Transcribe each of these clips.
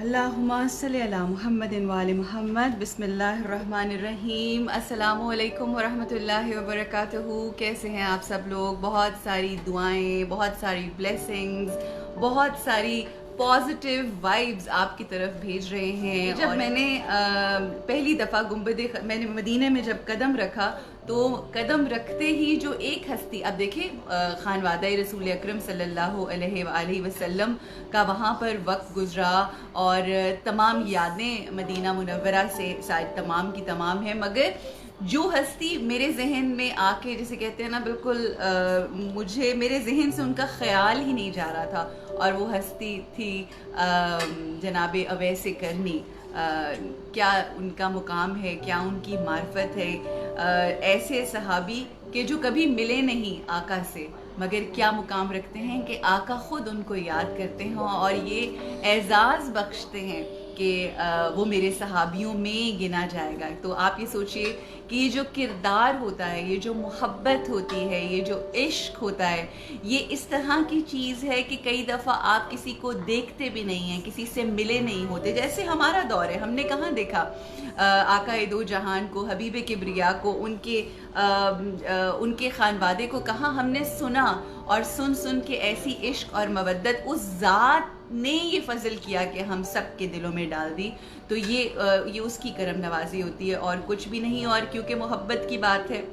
अल्लाहुम्मा सल्ली अला मुहम्मदिन व आलि मुहम्मद। बिस्मिल्लाहिर्रहमानिर्रहीम। अस्सलामु अलैकुम व रहमतुल्लाहि व बरकातुहू। कैसे हैं आप सब लोग? बहुत सारी दुआएं, बहुत सारी ब्लेसिंग्स, बहुत सारी पॉजिटिव वाइब्स आपकी तरफ भेज रहे हैं। जब मैंने पहली दफ़ा मैंने मदीने में जब कदम रखा तो कदम रखते ही जो एक हस्ती, अब देखिए खानवादा रसूल अकरम सल्लल्लाहु अलैहि वसल्लम का वहाँ पर वक्त गुजरा और तमाम यादें मदीना मुनव्वरा से शायद तमाम की तमाम हैं, मगर जो हस्ती मेरे जहन में आके, जैसे कहते हैं ना, बिल्कुल मुझे मेरे जहन से उनका ख्याल ही नहीं जा रहा था, और वो हस्ती थी जनाब अवैस करनी। क्या उनका मुकाम है, क्या उनकी मार्फत है। ऐसे सहाबी के जो कभी मिले नहीं आका से, मगर क्या मुकाम रखते हैं कि आका खुद उनको याद करते हैं और ये एजाज़ बख्शते हैं कि वो मेरे सहाबियों में गिना जाएगा। तो आप ये सोचिए कि ये जो किरदार होता है, ये जो मोहब्बत होती है, ये जो इश्क होता है, ये इस तरह की चीज़ है कि कई दफ़ा आप किसी को देखते भी नहीं हैं, किसी से मिले नहीं होते। जैसे हमारा दौर है, हमने कहाँ देखा आका दो जहान को, हबीब किब्रिया को, उनके खानवादे को कहाँ हमने सुना, और सुन सुन के ऐसी इश्क और मवद्दत उस ज़ात ने ये फजल किया कि हम सब के दिलों में डाल दी। तो ये उसकी करम नवाजी होती है और कुछ भी नहीं। और क्योंकि मोहब्बत की बात है,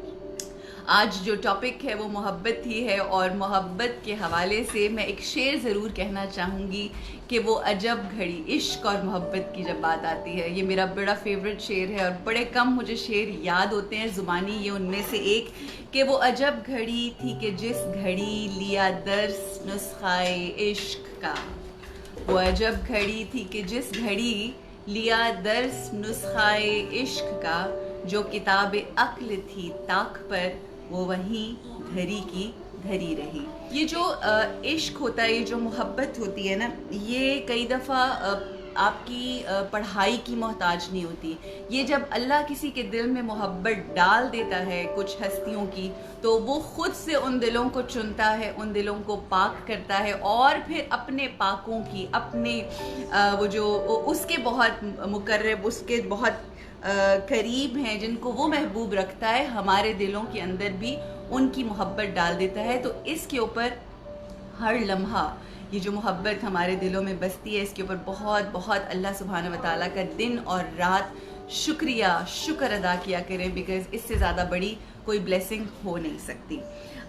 आज जो टॉपिक है वो मोहब्बत ही है, और मोहब्बत के हवाले से मैं एक शेर ज़रूर कहना चाहूँगी कि वो अजब घड़ी, इश्क और मोहब्बत की जब बात आती है, ये मेरा बड़ा फेवरेट शेर है और बड़े कम मुझे शेर याद होते हैं ज़ुबानी, ये उनमें से एक, कि वो अजब घड़ी थी कि जिस घड़ी लिया दर्स नुस्खाए इश्क का। वो अजब घड़ी थी कि जिस घड़ी लिया दर्स नुस्खाए इश्क का, जो किताब अक्ल थी ताक पर वो वहीं धरी की धरी रही। ये जो इश्क होता है, ये जो मोहब्बत होती है ना, ये कई दफ़ा आपकी पढ़ाई की मोहताज नहीं होती। ये जब अल्लाह किसी के दिल में मोहब्बत डाल देता है कुछ हस्तियों की, तो वो खुद से उन दिलों को चुनता है, उन दिलों को पाक करता है, और फिर अपने पाकों की, अपने वो जो उसके बहुत मुकर्रब, उसके बहुत करीब हैं, जिनको वो महबूब रखता है, हमारे दिलों के अंदर भी उनकी मोहब्बत डाल देता है। तो इसके ऊपर हर लम्हा ये जो मोहब्बत हमारे दिलों में बसती है, इसके ऊपर बहुत बहुत अल्लाह सुब्हान व तआला का दिन और रात शुक्र अदा किया करें, बिकॉज़ इससे ज़्यादा बड़ी कोई ब्लेसिंग हो नहीं सकती।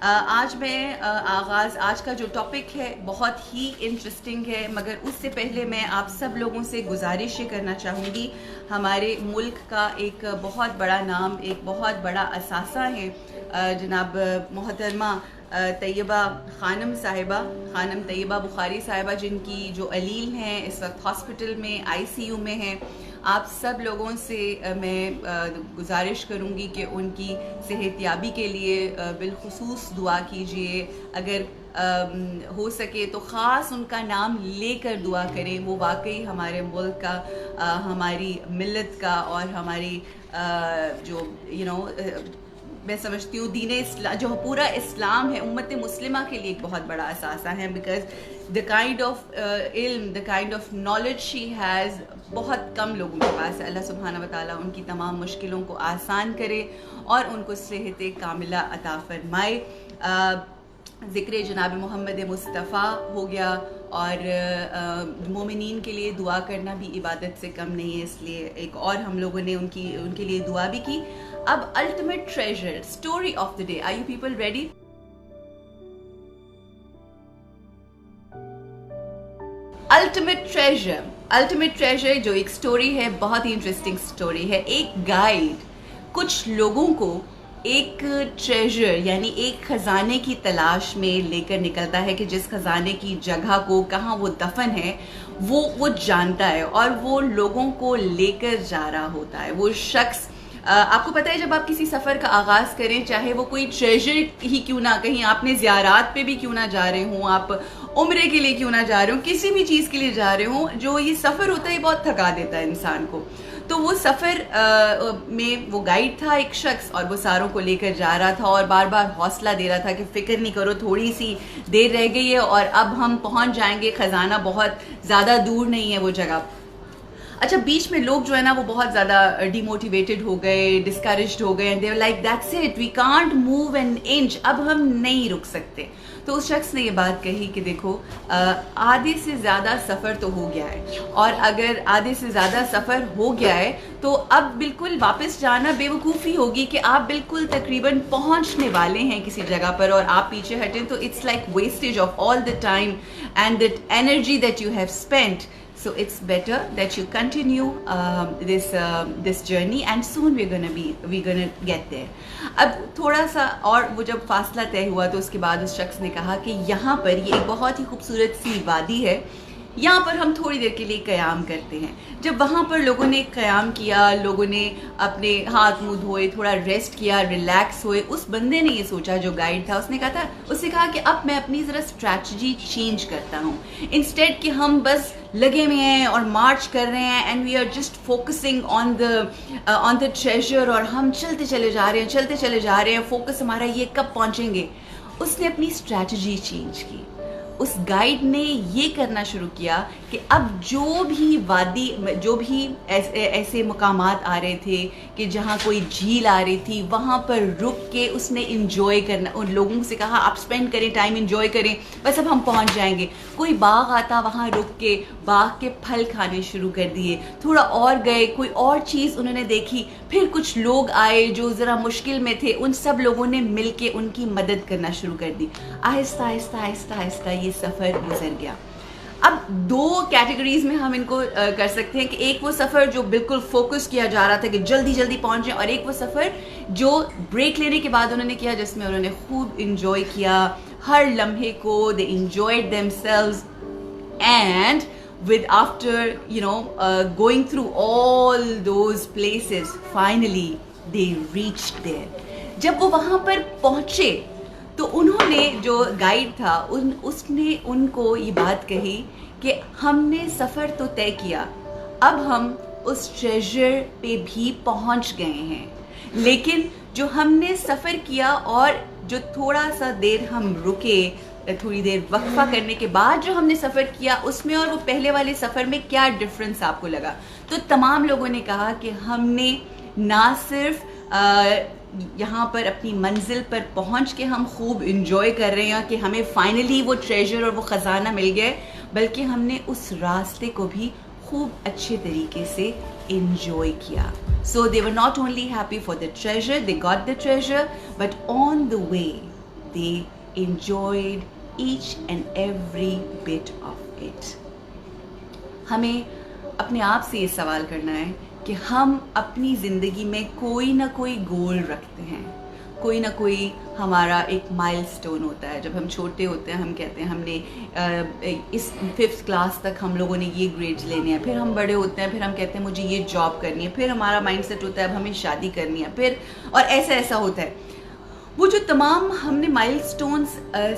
आज का जो टॉपिक है बहुत ही इंटरेस्टिंग है, मगर उससे पहले मैं आप सब लोगों से गुजारिश ये करना चाहूँगी, हमारे मुल्क का एक बहुत बड़ा नाम, एक बहुत बड़ा असासा है जनाब मोहतरमा तैयबा खानम तैयबा बुखारी साहिबा, जिनकी जो अलील हैं इस वक्त हॉस्पिटल में ICU में हैं। आप सब लोगों से मैं गुजारिश करूंगी कि उनकी सेहतयाबी के लिए बिलखुसूस दुआ कीजिए। अगर हो सके तो ख़ास उनका नाम लेकर दुआ करें। वो वाकई हमारे मुल्क का, हमारी मिल्लत का, और हमारी जो मैं समझती हूँ दीन इस्लाम, जो पूरा इस्लाम है, उम्मत मुस्लिमा के लिए एक बहुत बड़ा असासा है। बिकॉज द काइंड ऑफ इल्म, the kind of knowledge she has बहुत कम लोगों के पास है। अल्लाह सुब्हाना व तआला उनकी तमाम मुश्किलों को आसान करे और उनको सेहत कामिला अता फरमाए। ज़िक्र जनाब मोहम्मद मुस्तफ़ा हो गया, और मोमिनीन के लिए दुआ करना भी इबादत से कम नहीं है, इसलिए एक और हम लोगों ने उनके लिए दुआ भी की। अब ultimate treasure, story of the day. Are you people ready? Ultimate treasure जो एक स्टोरी है, बहुत ही इंटरेस्टिंग स्टोरी है। एक गाइड कुछ लोगों को एक ट्रेजर यानी एक खजाने की तलाश में लेकर निकलता है कि जिस खजाने की जगह को, कहाँ वो दफन है, वो जानता है और वो लोगों को लेकर जा रहा होता है। वो शख्स, आपको पता है जब आप किसी सफ़र का आगाज़ करें, चाहे वो कोई ट्रेजर ही क्यों ना, कहीं आपने ज़ियारात पे भी क्यों ना जा रहे हों आप, उम्रे के लिए क्यों ना जा रहे हो, किसी भी चीज़ के लिए जा रहे हो, जो ये सफ़र होता है ये बहुत थका देता है इंसान को। तो वो सफ़र में वो गाइड था एक शख्स, और वो सारों को लेकर जा रहा था और बार बार हौसला दे रहा था कि फ़िक्र नहीं करो, थोड़ी सी देर रह गई है और अब हम पहुंच जाएंगे, ख़जाना बहुत ज़्यादा दूर नहीं है वो जगह। अच्छा, बीच में लोग जो है ना वो बहुत ज़्यादा डिमोटिवेटेड हो गए, डिस्करेज्ड हो गए, and they were like that's it, we can't move an inch, अब हम नहीं रुक सकते। तो उस शख्स ने ये बात कही कि देखो, आधे से ज़्यादा सफ़र तो हो गया है, और अगर आधे से ज़्यादा सफ़र हो गया है तो अब बिल्कुल वापस जाना बेवकूफ़ी होगी कि आप बिल्कुल तकरीबन पहुंचने वाले हैं किसी जगह पर और आप पीछे हटें, तो it's like wastage of all the time and the energy that you have spent. So it's better that you continue this journey, and soon we're gonna get there. अब थोड़ा सा और वो जब फासला तय हुआ तो उसके बाद उस शख्स ने कहा कि यहाँ पर ये एक बहुत ही खूबसूरत सी वादी है, यहाँ पर हम थोड़ी देर के लिए क़याम करते हैं. जब वहाँ पर लोगों ने क़याम किया, लोगों ने अपने हाथ मुँह धोए, थोड़ा रेस्ट किया, रिलैक्स हुए, उस बंदे ने ये सोचा जो गाइड था, उसने कहा कि अब मैं अपनी ज़रा स्ट्रैटेजी चेंज करता हूँ. इंस्टेड कि हम बस लगे हुए हैं और मार्च कर रहे हैं and we are just focusing on the treasure, और हम चलते चले जा रहे हैं, फोकस हमारा ये कब पहुँचेंगे. उसने अपनी स्ट्रैटेजी चेंज की. उस गाइड ने ये करना शुरू किया कि अब जो भी ऐसे मकामात आ रहे थे कि जहाँ कोई झील आ रही थी, वहाँ पर रुक के उसने इंजॉय करना. उन लोगों से कहा आप स्पेंड करें टाइम, इंजॉय करें, बस अब हम पहुँच जाएंगे. कोई बाग आता, वहाँ रुक के बाग के फल खाने शुरू कर दिए. थोड़ा और गए, कोई और चीज़ उन्होंने देखी. फिर कुछ लोग आए जो ज़रा मुश्किल में थे, उन सब लोगों ने मिल के उनकी मदद करना शुरू कर दी. आहिस्ता आहिस्ता आहिस्ता आहिस्ता ये सफ़र गुजर गया. अब दो कैटेगरीज में हम इनको कर सकते हैं कि एक वो सफ़र जो बिल्कुल फोकस किया जा रहा था कि जल्दी जल्दी पहुंचे, और एक वो सफ़र जो ब्रेक लेने के बाद उन्होंने किया, जिसमें उन्होंने खूब इंजॉय किया हर लम्हे को. They enjoyed themselves, and with after going through all those places, finally they reached there. जब वो वहाँ पर पहुँचे तो उन्होंने, जो गाइड था उसने उनको ये बात कही कि हमने सफ़र तो तय किया, अब हम उस ट्रेजर पे भी पहुँच गए हैं, लेकिन जो हमने सफ़र किया और जो थोड़ा सा देर हम रुके, थोड़ी देर वक्फा करने के बाद जो हमने सफ़र किया, उसमें और वो पहले वाले सफ़र में क्या डिफरेंस आपको लगा. तो तमाम लोगों ने कहा कि हमने ना सिर्फ यहाँ पर अपनी मंजिल पर पहुँच के हम खूब इंजॉय कर रहे हैं कि हमें फाइनली वो ट्रेजर और वो ख़जाना मिल गया, बल्कि हमने उस रास्ते को भी खूब अच्छे तरीके से इंजॉय किया. So they were not only happy for the treasure, they got the treasure, but on the way they enjoyed each and every bit of it. हमें अपने आप से ये सवाल करना है कि हम अपनी ज़िंदगी में कोई ना कोई गोल रखते हैं, कोई ना कोई हमारा एक माइलस्टोन होता है. जब हम छोटे होते हैं हम कहते हैं हमने इस 5th क्लास तक हम लोगों ने ये ग्रेड्स लेने हैं. फिर हम बड़े होते हैं, फिर हम कहते हैं मुझे ये जॉब करनी है. फिर हमारा माइंडसेट होता है अब हमें शादी करनी है. फिर और ऐसा होता है. वो जो तमाम हमने माइलस्टोन्स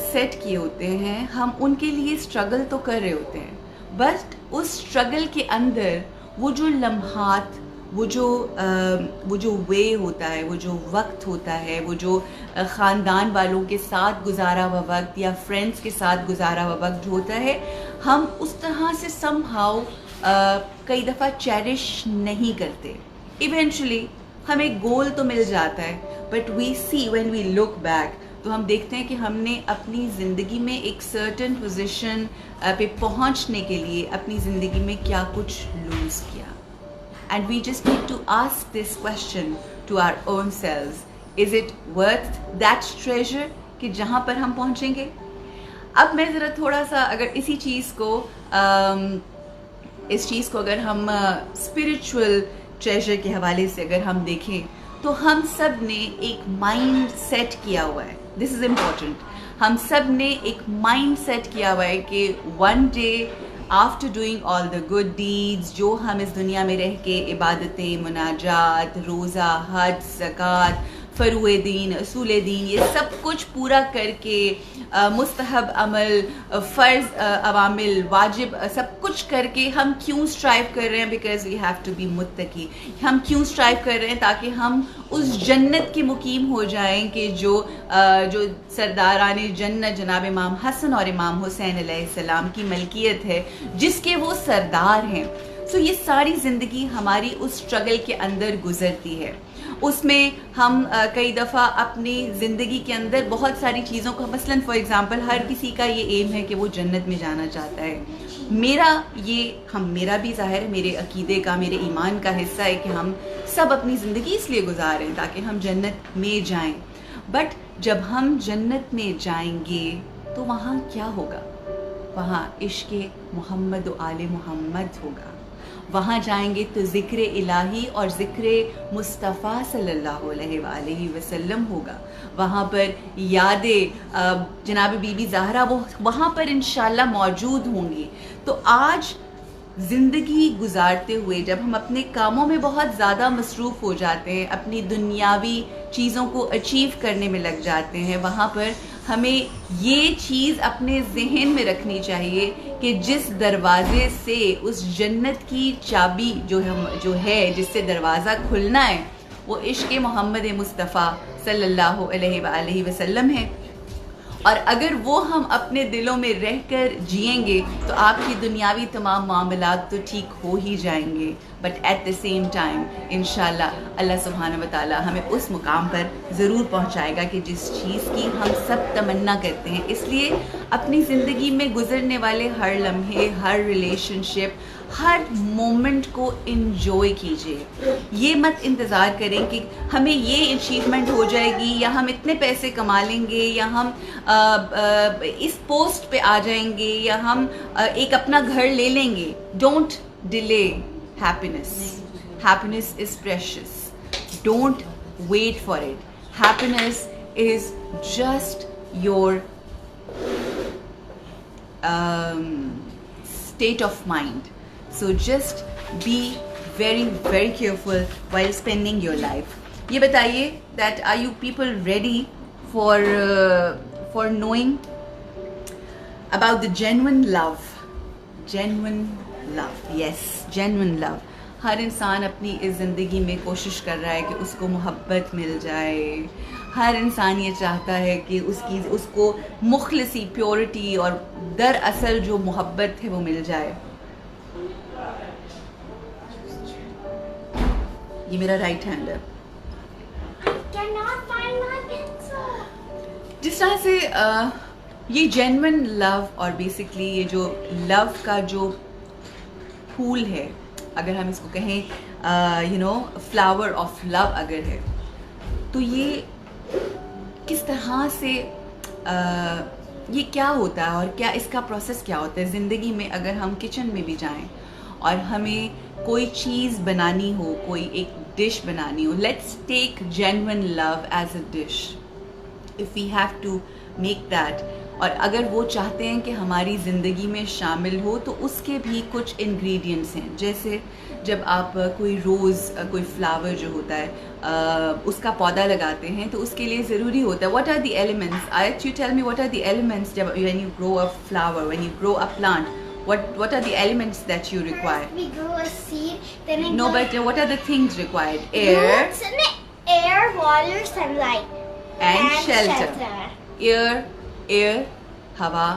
सेट किए होते हैं, हम उनके लिए स्ट्रगल तो कर रहे होते हैं, बट उस स्ट्रगल के अंदर वो जो लम्हात, वो जो वे होता है, वो जो वक्त होता है, वो जो ख़ानदान वालों के साथ गुजारा हुआ वक्त या फ्रेंड्स के साथ गुजारा हुआ वक्त जो होता है, हम उस तरह से समहाउ कई दफ़ा चेरिश नहीं करते. इवेंचुअली हमें गोल तो मिल जाता है, but we see when we look back, तो हम देखते हैं कि हमने अपनी ज़िंदगी में एक सर्टेन पोजीशन पे पहुंचने के लिए अपनी ज़िंदगी में क्या कुछ लूज़ किया. And we just need to ask this question to our own selves, is it worth that treasure कि जहाँ पर हम पहुँचेंगे. अब मैं ज़रा थोड़ा सा अगर इस चीज़ को अगर हम स्पिरिचुअल ट्रेजर के हवाले से अगर हम देखें, तो हम सब ने एक माइंड सेट किया हुआ है. This is important. हम सब ने एक माइंड सेट किया हुआ है कि one day after doing all the good deeds, जो हम इस दुनिया में रह के इबादतें, मुनाजात, रोज़ा, हज, ज़कात, फ़रूए दीन, असूल दीन, ये सब कुछ पूरा करके मुस्तहब अमल, फ़र्ज़ अवामिल, वाजिब सब कुछ करके हम क्यों स्ट्राइव कर रहे हैं? Because we have to be मुत्तकी। हम क्यों स्ट्राइव कर रहे हैं? ताकि हम उस जन्नत के मुकीम हो जाएं कि जो सरदारान जन्नत जनाब इमाम हसन और इमाम हुसैन अलैहिस्सलाम की मलकियत है, जिसके वो सरदार हैं। सो ये सारी ज़िंदगी हमारी उस स्ट्रगल के अंदर गुजरती है। उसमें हम कई दफ़ा अपनी ज़िंदगी के अंदर बहुत सारी चीज़ों को, मसलन फॉर एग्ज़ाम्पल हर किसी का ये एम है कि वो जन्नत में जाना चाहता है। मेरा भी ज़ाहिर है, मेरे अकीदे का, मेरे ईमान का हिस्सा है कि हम सब अपनी ज़िंदगी इसलिए गुजारें ताकि हम जन्नत में जाएं। बट जब हम जन्नत में जाएंगे तो वहाँ क्या होगा? वहाँ इश्क़ मोहम्मद व आले मोहम्मद होगा। वहाँ जाएंगे तो ज़िक्र इलाही और ज़िक्र मुस्तफ़ा सल्लल्लाहु अलैहि वसल्लम होगा। वहाँ पर यादें जनाब बीबी ज़हरा वो वहाँ पर इंशाल्लाह मौजूद होंगी। तो आज ज़िंदगी गुजारते हुए जब हम अपने कामों में बहुत ज़्यादा मसरूफ़ हो जाते हैं, अपनी दुनियावी चीज़ों को अचीव करने में लग जाते हैं, वहाँ पर हमें ये चीज़ अपने जहन में रखनी चाहिए कि जिस दरवाज़े से उस जन्नत की चाबी जो है जिससे दरवाज़ा खुलना है, वो इश्क़ मोहम्मद मुस्तफ़ा सल्लल्लाहु अलैहि वसल्लम है। और अगर वो हम अपने दिलों में रहकर जिएंगे तो आपकी दुनियावी तमाम मामलात तो ठीक हो ही जाएंगे। But at the same time इंशाल्लाह अल्लाह सुब्हानहू व तआला हमें उस मुकाम पर ज़रूर पहुंचाएगा कि जिस चीज़ की हम सब तमन्ना करते हैं। इसलिए अपनी ज़िंदगी में गुजरने वाले हर लम्हे, हर रिलेशनशिप, हर मोमेंट को इंजॉय कीजिए। ये मत इंतज़ार करें कि हमें ये अचीवमेंट हो जाएगी या हम इतने पैसे कमा लेंगे या हम इस पोस्ट पे आ जाएंगे या हम एक अपना घर ले लेंगे। Don't delay happiness. Happiness is precious. Don't wait for it. Happiness is just your state of mind. So just be very very careful while spending your life. ये बताइए that are you people ready for knowing about the genuine love? Genuine love, yes, genuine love. हर इंसान अपनी इस ज़िंदगी में कोशिश कर रहा है कि उसको मोहब्बत मिल जाए। हर इंसान ये चाहता है कि उसको मुखलिसी, प्योरिटी और दरअसल जो मोहब्बत है वो मिल जाए। ये मेरा राइट हैंड है। जिस तरह से ये जेन्युइन लव और बेसिकली ये जो लव का जो फूल है, अगर हम इसको कहें फ्लावर ऑफ लव अगर है, तो ये किस तरह से ये क्या होता है और क्या इसका प्रोसेस क्या होता है ज़िंदगी में। अगर हम किचन में भी जाएं और हमें कोई चीज़ बनानी हो, कोई एक डिश बनानी हो, let's take genuine love as a dish. If we have to make that, और अगर वो चाहते हैं कि हमारी ज़िंदगी में शामिल हो तो उसके भी कुछ इंग्रेडिएंट्स हैं। जैसे जब आप कोई रोज़, कोई फ्लावर जो होता है उसका पौधा लगाते हैं तो उसके लिए ज़रूरी होता है what are the elements. Ayat, you tell me what are the elements when you grow a flower, when you grow a plant, what are the elements that you require? First we grow a seed, then it No, but what are the things required? Air air, water, sunlight, and shelter. Air, हवा,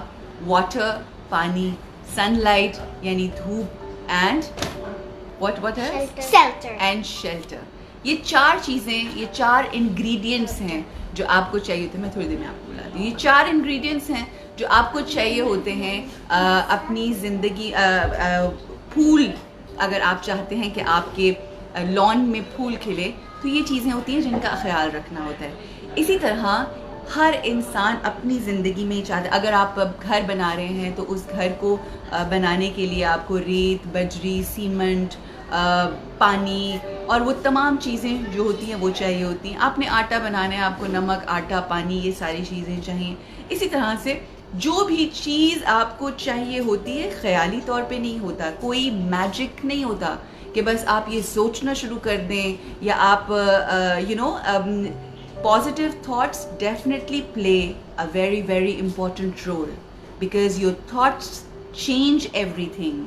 water, पानी, sunlight यानी धूप, and what else? Shelter. And shelter. ये चार चीज़ें, ये चार ingredients हैं जो आपको चाहिए होते हैं। मैं थोड़ी देर में आपको बुलाती हूँ। ये चार इंग्रेडिएंट्स हैं जो आपको चाहिए होते हैं अपनी ज़िंदगी। फूल, अगर आप चाहते हैं कि आपके लॉन में फूल खिले तो ये चीज़ें होती हैं जिनका ख्याल रखना होता है। इसी तरह हर इंसान अपनी ज़िंदगी में चाहता है, अगर आप घर बना रहे हैं तो उस घर को बनाने के लिए आपको रेत, बजरी, सीमेंट, पानी और वो तमाम चीज़ें जो होती हैं वो चाहिए होती हैं। आपने आटा बनाना है, आपको नमक, आटा, पानी, ये सारी चीज़ें चाहिए। इसी तरह से जो भी चीज़ आपको चाहिए होती है ख़याली तौर पे नहीं होता, कोई मैजिक नहीं होता कि बस आप ये सोचना शुरू कर दें या आप positive thoughts definitely play a very very important role because your thoughts change everything.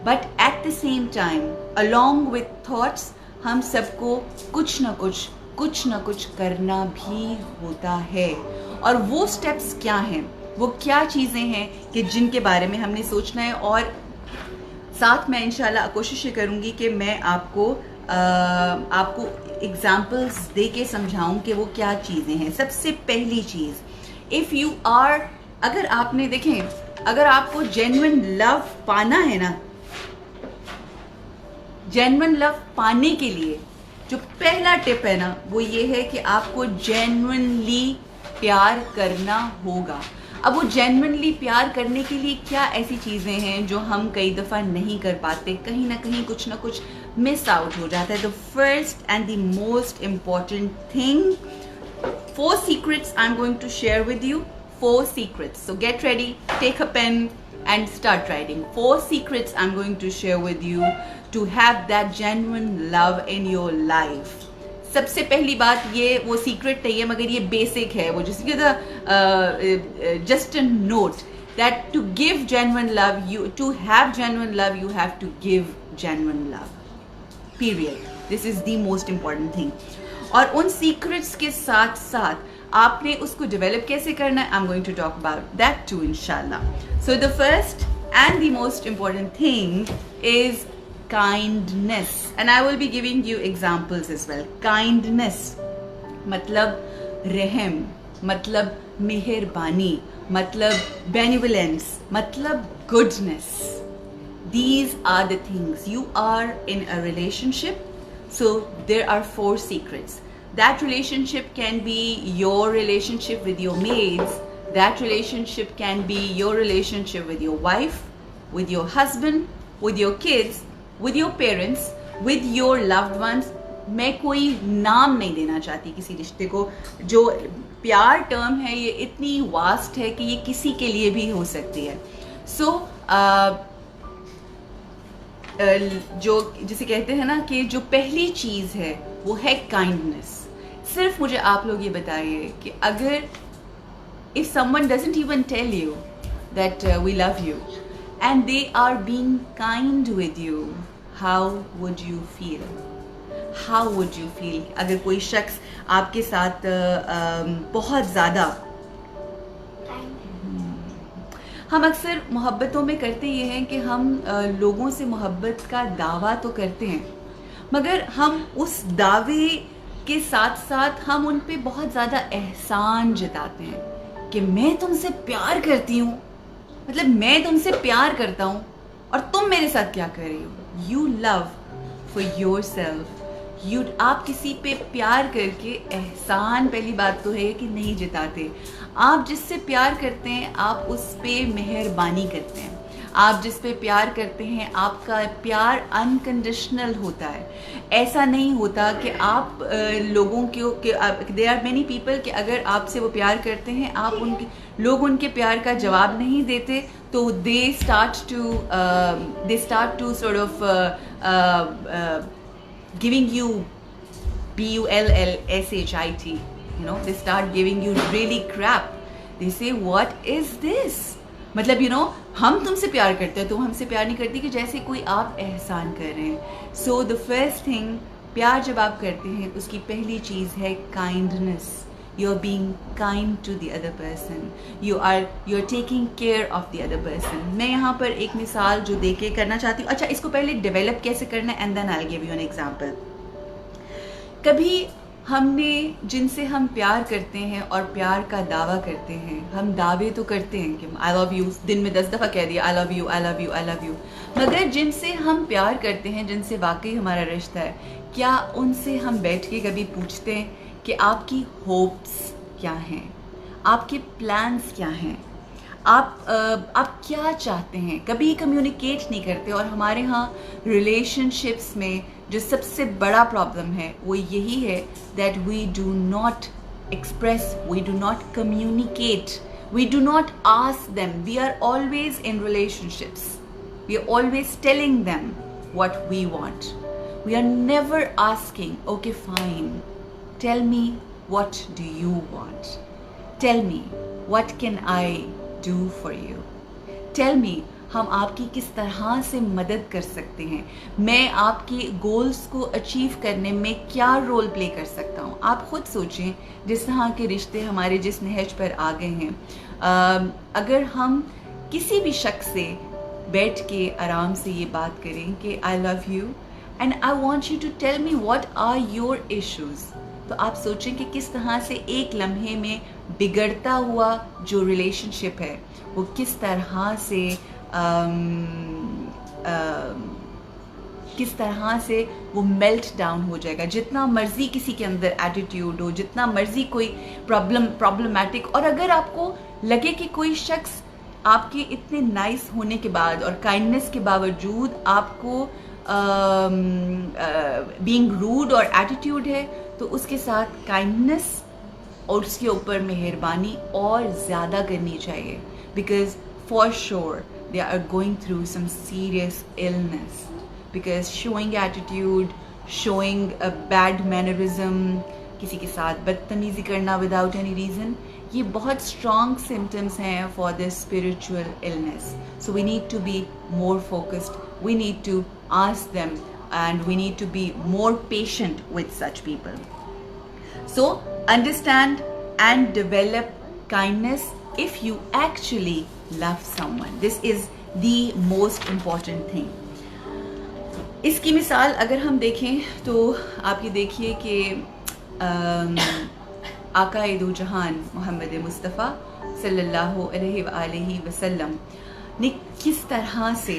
But at the same time, along with thoughts, हम सबको कुछ ना कुछ करना भी होता है. और वो स्टेप्स क्या हैं, वो क्या चीज़ें हैं कि जिनके बारे में हमने सोचना है. और साथ में इंशाल्लाह कोशिश ये करूँगी कि मैं आपको एग्जाम्पल्स दे के समझाऊँ कि वो क्या चीज़ें हैं. सबसे पहली चीज़, इफ़ यू आर, अगर आपने देखें, अगर आपको जेन्युइन लव पाना है ना, जेन्युइन लव पाने के लिए जो पहला टिप है ना, वो ये है कि आपको जेन्युइनली प्यार करना होगा. अब वो जेन्युइनली प्यार करने के लिए क्या ऐसी चीज़ें हैं जो हम कई दफ़ा नहीं कर पाते, कहीं ना कहीं कुछ ना कुछ मिस आउट हो जाता है. The first and the most important thing, 4 secrets I'm going to share with you. 4 secrets. So get ready, take a pen and start writing. 4 secrets I'm going to share with you to have that genuine love in your life. सबसे पहली बात, ये वो secret नहीं है मगर ये basic है. वो जिसकी just a note that to give genuine love, to have genuine love, you have to give genuine love. Period. This is the most important thing. और उन सीक्रेट्स के साथ साथ आपने उसको डेवलप कैसे करना है, I'm going to talk about that too inshallah. So the first and the most important thing is kindness, and I will be giving you examples as well. Kindness मतलब रहम, मतलब मेहरबानी, मतलब benevolence, मतलब goodness. These are the things. You are in a relationship, so there are 4 secrets. That relationship can be your relationship with your maids. That relationship can be your relationship with your wife, with your husband, with your kids, with your parents, with your loved ones. मैं कोई नाम नहीं देना चाहती किसी रिश्ते को. जो प्यार टर्म है ये इतनी वास्ट है कि ये किसी के लिए भी हो सकती है. So जो जिसे कहते हैं ना कि जो पहली चीज़ है वो है काइंडनेस. सिर्फ मुझे आप लोग ये बताइए कि अगर if someone doesn't even tell you that we love you and they are being kind with you, how would you feel? How would you feel? अगर कोई शख्स आपके साथ बहुत ज़्यादा, हम अक्सर मोहब्बतों में करते ये हैं कि हम लोगों से मोहब्बत का दावा तो करते हैं मगर हम उस दावे के साथ साथ हम उन पे बहुत ज़्यादा एहसान जताते हैं कि मैं तुमसे प्यार करती हूँ, मतलब मैं तुमसे प्यार करता हूँ और तुम मेरे साथ क्या कर रही हो. You love for your self. आप किसी पे प्यार करके एहसान, पहली बात तो है कि नहीं जताते. आप जिससे प्यार करते हैं आप उस पे मेहरबानी करते हैं. आप जिस पे प्यार करते हैं आपका प्यार अनकंडीशनल होता है. ऐसा नहीं होता कि आप लोगों के देयर आर मेनी पीपल कि अगर आपसे वो प्यार करते हैं लोग उनके प्यार का जवाब नहीं देते तो they start to sort of giving you bullshit, they start giving you really crap. They say what is this, मतलब हम तुमसे प्यार करते हैं, तुम हमसे प्यार नहीं करती, कि जैसे कोई आप एहसान कर रहे हैं. सो द फर्स्ट थिंग, प्यार जब आप करते हैं उसकी पहली चीज़ है kindness. You are being kind to the other person. You are taking care of the other person. मैं यहाँ पर एक मिसाल जो दे के करना चाहती हूँ. अच्छा, इसको पहले डेवलप कैसे करना है and then I will give you an example. कभी हमने जिनसे हम प्यार करते हैं और प्यार का दावा करते हैं, हम दावे तो करते हैं कि आई लव यू, दिन में 10 दफ़ा कह दिया आई love you I love you I love you, मगर जिनसे हम प्यार करते हैं, जिनसे वाकई हमारा रिश्ता है, क्या उनसे हम बैठ के कभी पूछते हैं कि आपकी होप्स क्या हैं, आपके प्लान्स क्या हैं, आप क्या चाहते हैं? कभी कम्युनिकेट नहीं करते. और हमारे यहाँ रिलेशनशिप्स में जो सबसे बड़ा प्रॉब्लम है वो यही है that we do not express, we do not communicate, we do not ask them. We are always in relationships, we are always telling them what we want. We are never asking okay fine, tell me what do you want, tell me What can I do for you? Tell me, हम आपकी किस तरह से मदद कर सकते हैं? मैं आपके गोल्स को अचीव करने में क्या रोल प्ले कर सकता हूँ? आप खुद सोचें, जिस तरह के रिश्ते हमारे जिस नहज पर आ गए हैं, अगर हम किसी भी शख्स से बैठ के आराम से ये बात करें कि I love you and I want you to tell me what are your issues, तो आप सोचें कि किस तरह से एक लम्हे में बिगड़ता हुआ जो रिलेशनशिप है वो किस तरह से किस तरह से वो मेल्ट डाउन हो जाएगा। जितना मर्जी किसी के अंदर एटीट्यूड हो, जितना मर्जी कोई प्रॉब्लमैटिक, और अगर आपको लगे कि कोई शख्स आपके इतने नाइस होने के बाद और काइंडनेस के बावजूद आपको बीइंग रूड और एटीट्यूड है, तो उसके साथ काइंडनेस और उसके ऊपर मेहरबानी और ज़्यादा करनी चाहिए, because for sure they are going through some serious illness, because showing attitude, showing a bad mannerism, किसी के साथ बदतमीजी करना without any reason, ये बहुत strong symptoms हैं for this spiritual illness. So we need to be more focused, we need to ask them, and we need to be more patient with such people. So understand and develop kindness if you actually love someone. This is the most important thing. इसकी मिसाल अगर हम देखें तो आप ये देखिए कि आका दो जहान मोहम्मद मुस्तफ़ा सल्लल्लाहु अलैहि वसल्लम ने किस तरह से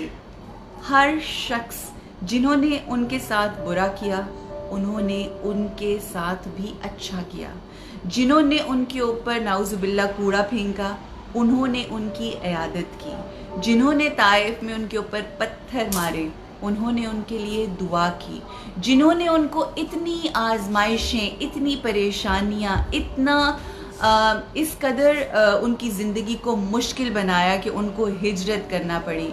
हर शख्स जिन्होंने उनके साथ बुरा किया उन्होंने उनके साथ भी अच्छा किया, जिन्होंने उनके ऊपर नाउज़ुबिल्ला कूड़ा फेंका उन्होंने उनकी इयादत की, जिन्होंने ताइफ में उनके ऊपर पत्थर मारे उन्होंने उनके लिए दुआ की, जिन्होंने उनको इतनी आजमाइशें, इतनी परेशानियां, इतना इस कदर उनकी ज़िंदगी को मुश्किल बनाया कि उनको हिजरत करना पड़ी।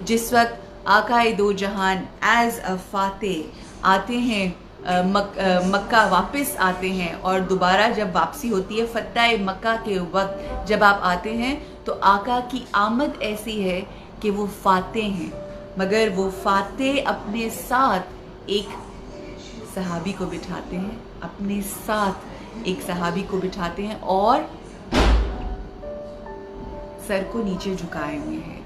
जिस वक्त आकाए दो जहान एज अ फातेह आते हैं, मक्का वापस आते हैं, और दोबारा जब वापसी होती है फतह मक्का के वक्त जब आप आते हैं तो आका की आमद ऐसी है कि वो फातेह हैं, मगर वो फातेह अपने साथ एक सहाबी को बिठाते हैं, अपने साथ एक सहाबी को बिठाते हैं और सर को नीचे झुकाए हुए हैं।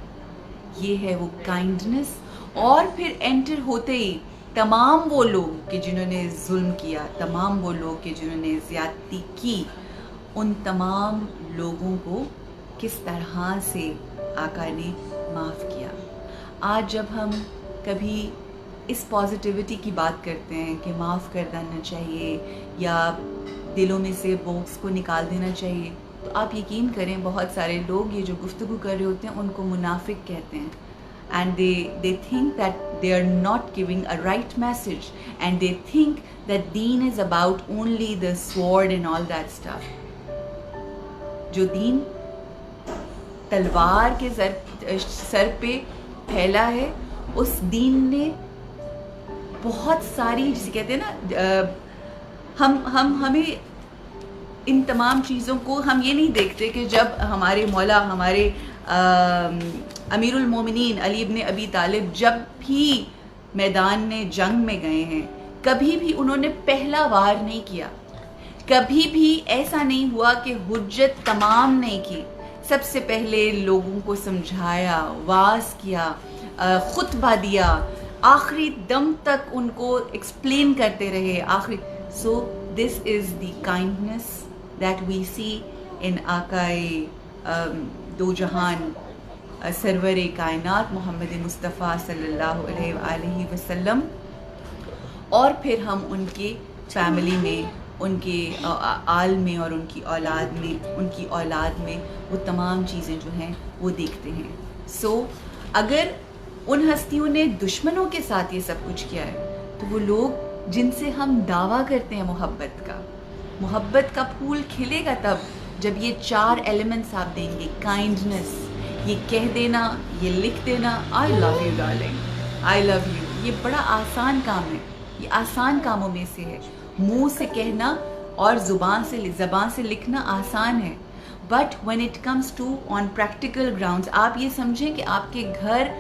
ये है वो काइंडनेस। और फिर एंटर होते ही तमाम वो लोग कि जिन्होंने जुल्म किया, तमाम वो लोग कि जिन्होंने ज़्यादती की, उन तमाम लोगों को किस तरह से आका ने माफ़ किया। आज जब हम कभी इस पॉजिटिविटी की बात करते हैं कि माफ़ कर देना चाहिए या दिलों में से बोक्स को निकाल देना चाहिए, तो आप यकीन करें बहुत सारे लोग ये जो गुफ्तगू कर रहे होते हैं उनको मुनाफिक कहते हैं, and they think that they are not giving a right message, and they think that deen is about only the sword and all that stuff. जो दीन तलवार के सर पे फैला है, उस दीन ने बहुत सारी, जिसे कहते हैं ना, हमें इन तमाम चीज़ों को हम ये नहीं देखते कि जब हमारे मौला, हमारे अमीरुल मोमिनीन अली इब्न अबी तालिब जब भी मैदान में जंग में गए हैं, कभी भी उन्होंने पहला वार नहीं किया, कभी भी ऐसा नहीं हुआ कि हुज्जत तमाम नहीं की। सबसे पहले लोगों को समझाया, वाज किया, खुतबा दिया, आखिरी दम तक उनको एक्सप्लेन करते रहे आखिरी। So this is the kindness that we see in आकाए दो जहान सरवर कायनात मोहम्मद मुस्तफ़ा सल्लल्लाहु अलैहि वसल्लम। और फिर हम उनके फैमिली में, उनके आल में और उनकी औलाद में वो तमाम चीज़ें जो हैं वो देखते हैं। सो अगर उन हस्तियों ने दुश्मनों के साथ ये सब कुछ किया है, तो वो लोग जिनसे हम दावा करते हैं मोहब्बत का फूल खिलेगा तब जब ये 4 एलिमेंट्स आप देंगे। काइंडनेस, ये कह देना, ये लिख देना, आई love you darling, I love you. ये बड़ा आसान काम है, ये आसान कामों में से है। मुंह से कहना और ज़बान से लिखना आसान है, but when it comes to on practical grounds, आप ये समझें कि आपके घर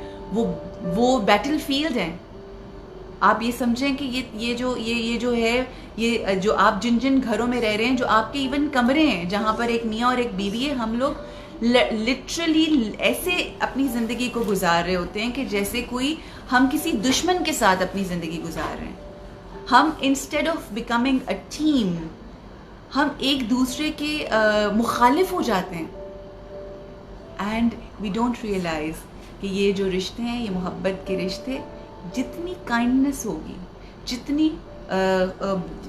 वो बैटल फील्ड है। आप ये समझें कि ये जो है, ये जो आप जिन घरों में रह रहे हैं, जो आपके इवन कमरे हैं जहाँ पर एक मियाँ और एक बीवी है, हम लोग लिटरली ऐसे अपनी ज़िंदगी को गुजार रहे होते हैं कि जैसे कोई हम किसी दुश्मन के साथ अपनी ज़िंदगी गुजार रहे हैं। हम instead of becoming a team, हम एक दूसरे के मुखालिफ हो जाते हैं। एंड वी डोंट रियलाइज कि ये जो रिश्ते हैं, ये मोहब्बत के रिश्ते, जितनी काइंडनेस होगी, जितनी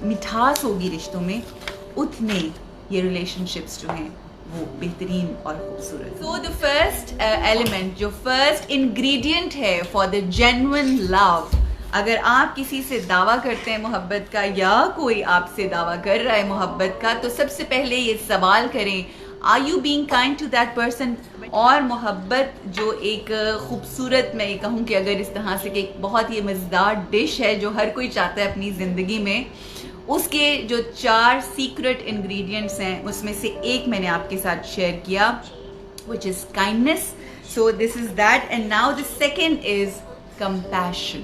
मिठास होगी रिश्तों में, उतने ये रिलेशनशिप्स जो हैं वो बेहतरीन और खूबसूरत। सो द फर्स्ट एलिमेंट, जो फर्स्ट इंग्रेडिएंट है फॉर द जेन्युइन लव, अगर आप किसी से दावा करते हैं मोहब्बत का, या कोई आपसे दावा कर रहा है मोहब्बत का, तो सबसे पहले ये सवाल करें, are you being kind to that person. और मोहब्बत जो एक खूबसूरत, मैं ये कहूँ कि अगर इस तरह से कि एक बहुत ही मज़ेदार डिश है जो हर कोई चाहता है अपनी ज़िंदगी में, उसके जो 4 सीक्रेट इंग्रेडिएंट्स हैं उसमें से एक मैंने आपके साथ शेयर किया, which is kindness. So this is that. And now the second is compassion.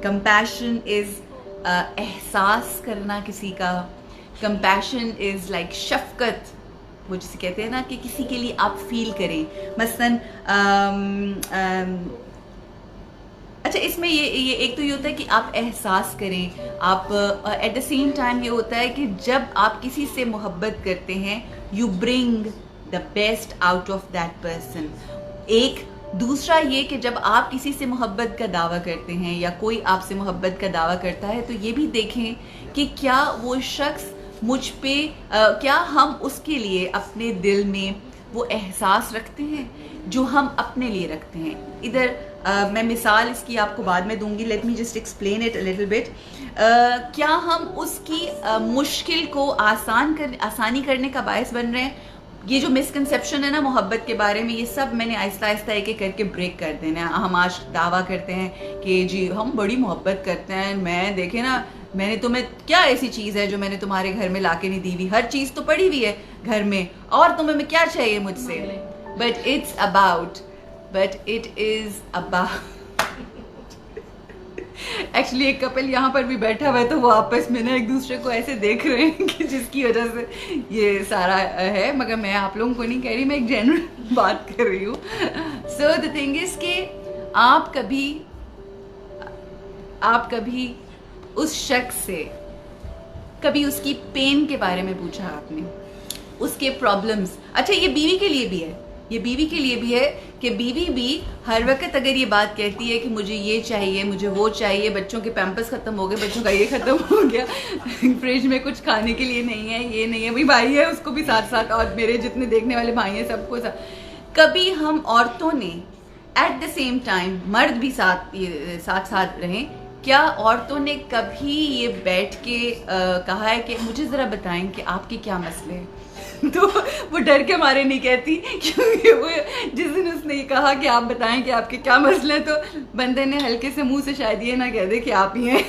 Compassion is एहसास करना किसी का। कंपैशन इज़ लाइक शफकत, वो जिसे कहते हैं ना कि किसी के लिए आप फील करें। मसलन अच्छा, इसमें ये एक तो ये होता है कि आप एहसास करें, आप एट द सेम टाइम ये होता है कि जब आप किसी से मोहब्बत करते हैं, you bring the best out of that person. एक दूसरा ये कि जब आप किसी से मोहब्बत का दावा करते हैं या कोई आपसे मोहब्बत का दावा करता है, तो ये भी देखें कि क्या वो शख्स मुझ पे क्या हम उसके लिए अपने दिल में वो एहसास रखते हैं जो हम अपने लिए रखते हैं। इधर मैं मिसाल इसकी आपको बाद में दूंगी, let me just explain it a little bit. क्या हम उसकी मुश्किल को आसानी करने का बायस बन रहे हैं? ये जो मिसकंसेप्शन है ना मोहब्बत के बारे में, ये सब मैंने आहिस्ता आहिस्ता एक एक करके ब्रेक कर देना है। हम आज दावा करते हैं कि जी हम बड़ी मोहब्बत करते हैं, मैं देखे ना, मैंने तुम्हें क्या ऐसी चीज़ है जो मैंने तुम्हारे घर में लाके नहीं दी हुई, हर चीज़ तो पड़ी हुई है घर में, और तुम्हें क्या चाहिए मुझसे। But it is about actually एक कपल यहाँ पर भी बैठा हुआ है, तो वो आपस में ना एक दूसरे को ऐसे देख रहे हैं कि जिसकी वजह से ये सारा है, मगर मैं आप लोगों को नहीं कह रही, मैं एक जेन्युइन बात कर रही हूँ। सो द थिंग इज कि आप कभी उस शख्स से कभी उसकी पेन के बारे में पूछा आपने, उसके प्रॉब्लम्स। अच्छा, ये बीवी के लिए भी है, ये बीवी के लिए भी है कि बीवी भी हर वक्त अगर ये बात कहती है कि मुझे ये चाहिए, मुझे वो चाहिए, बच्चों के पैम्पर्स ख़त्म हो गए, बच्चों का ये ख़त्म हो गया, फ्रिज में कुछ खाने के लिए नहीं है, ये नहीं है, वही भाई है उसको भी साथ साथ, और मेरे जितने देखने वाले भाई हैं सबको साथ। कभी हम औरतों ने एट द सेम टाइम, मर्द भी साथ रहें, क्या औरतों ने कभी ये बैठ के कहा है कि मुझे ज़रा बताएं कि आपके क्या मसले हैं? तो वो डर के मारे नहीं कहती, क्योंकि वो जिस दिन उसने ये कहा कि आप बताएं कि आपके क्या मसले हैं, तो बंदे ने हल्के से मुंह से शायद ये ना कह दे कि आप ही हैं।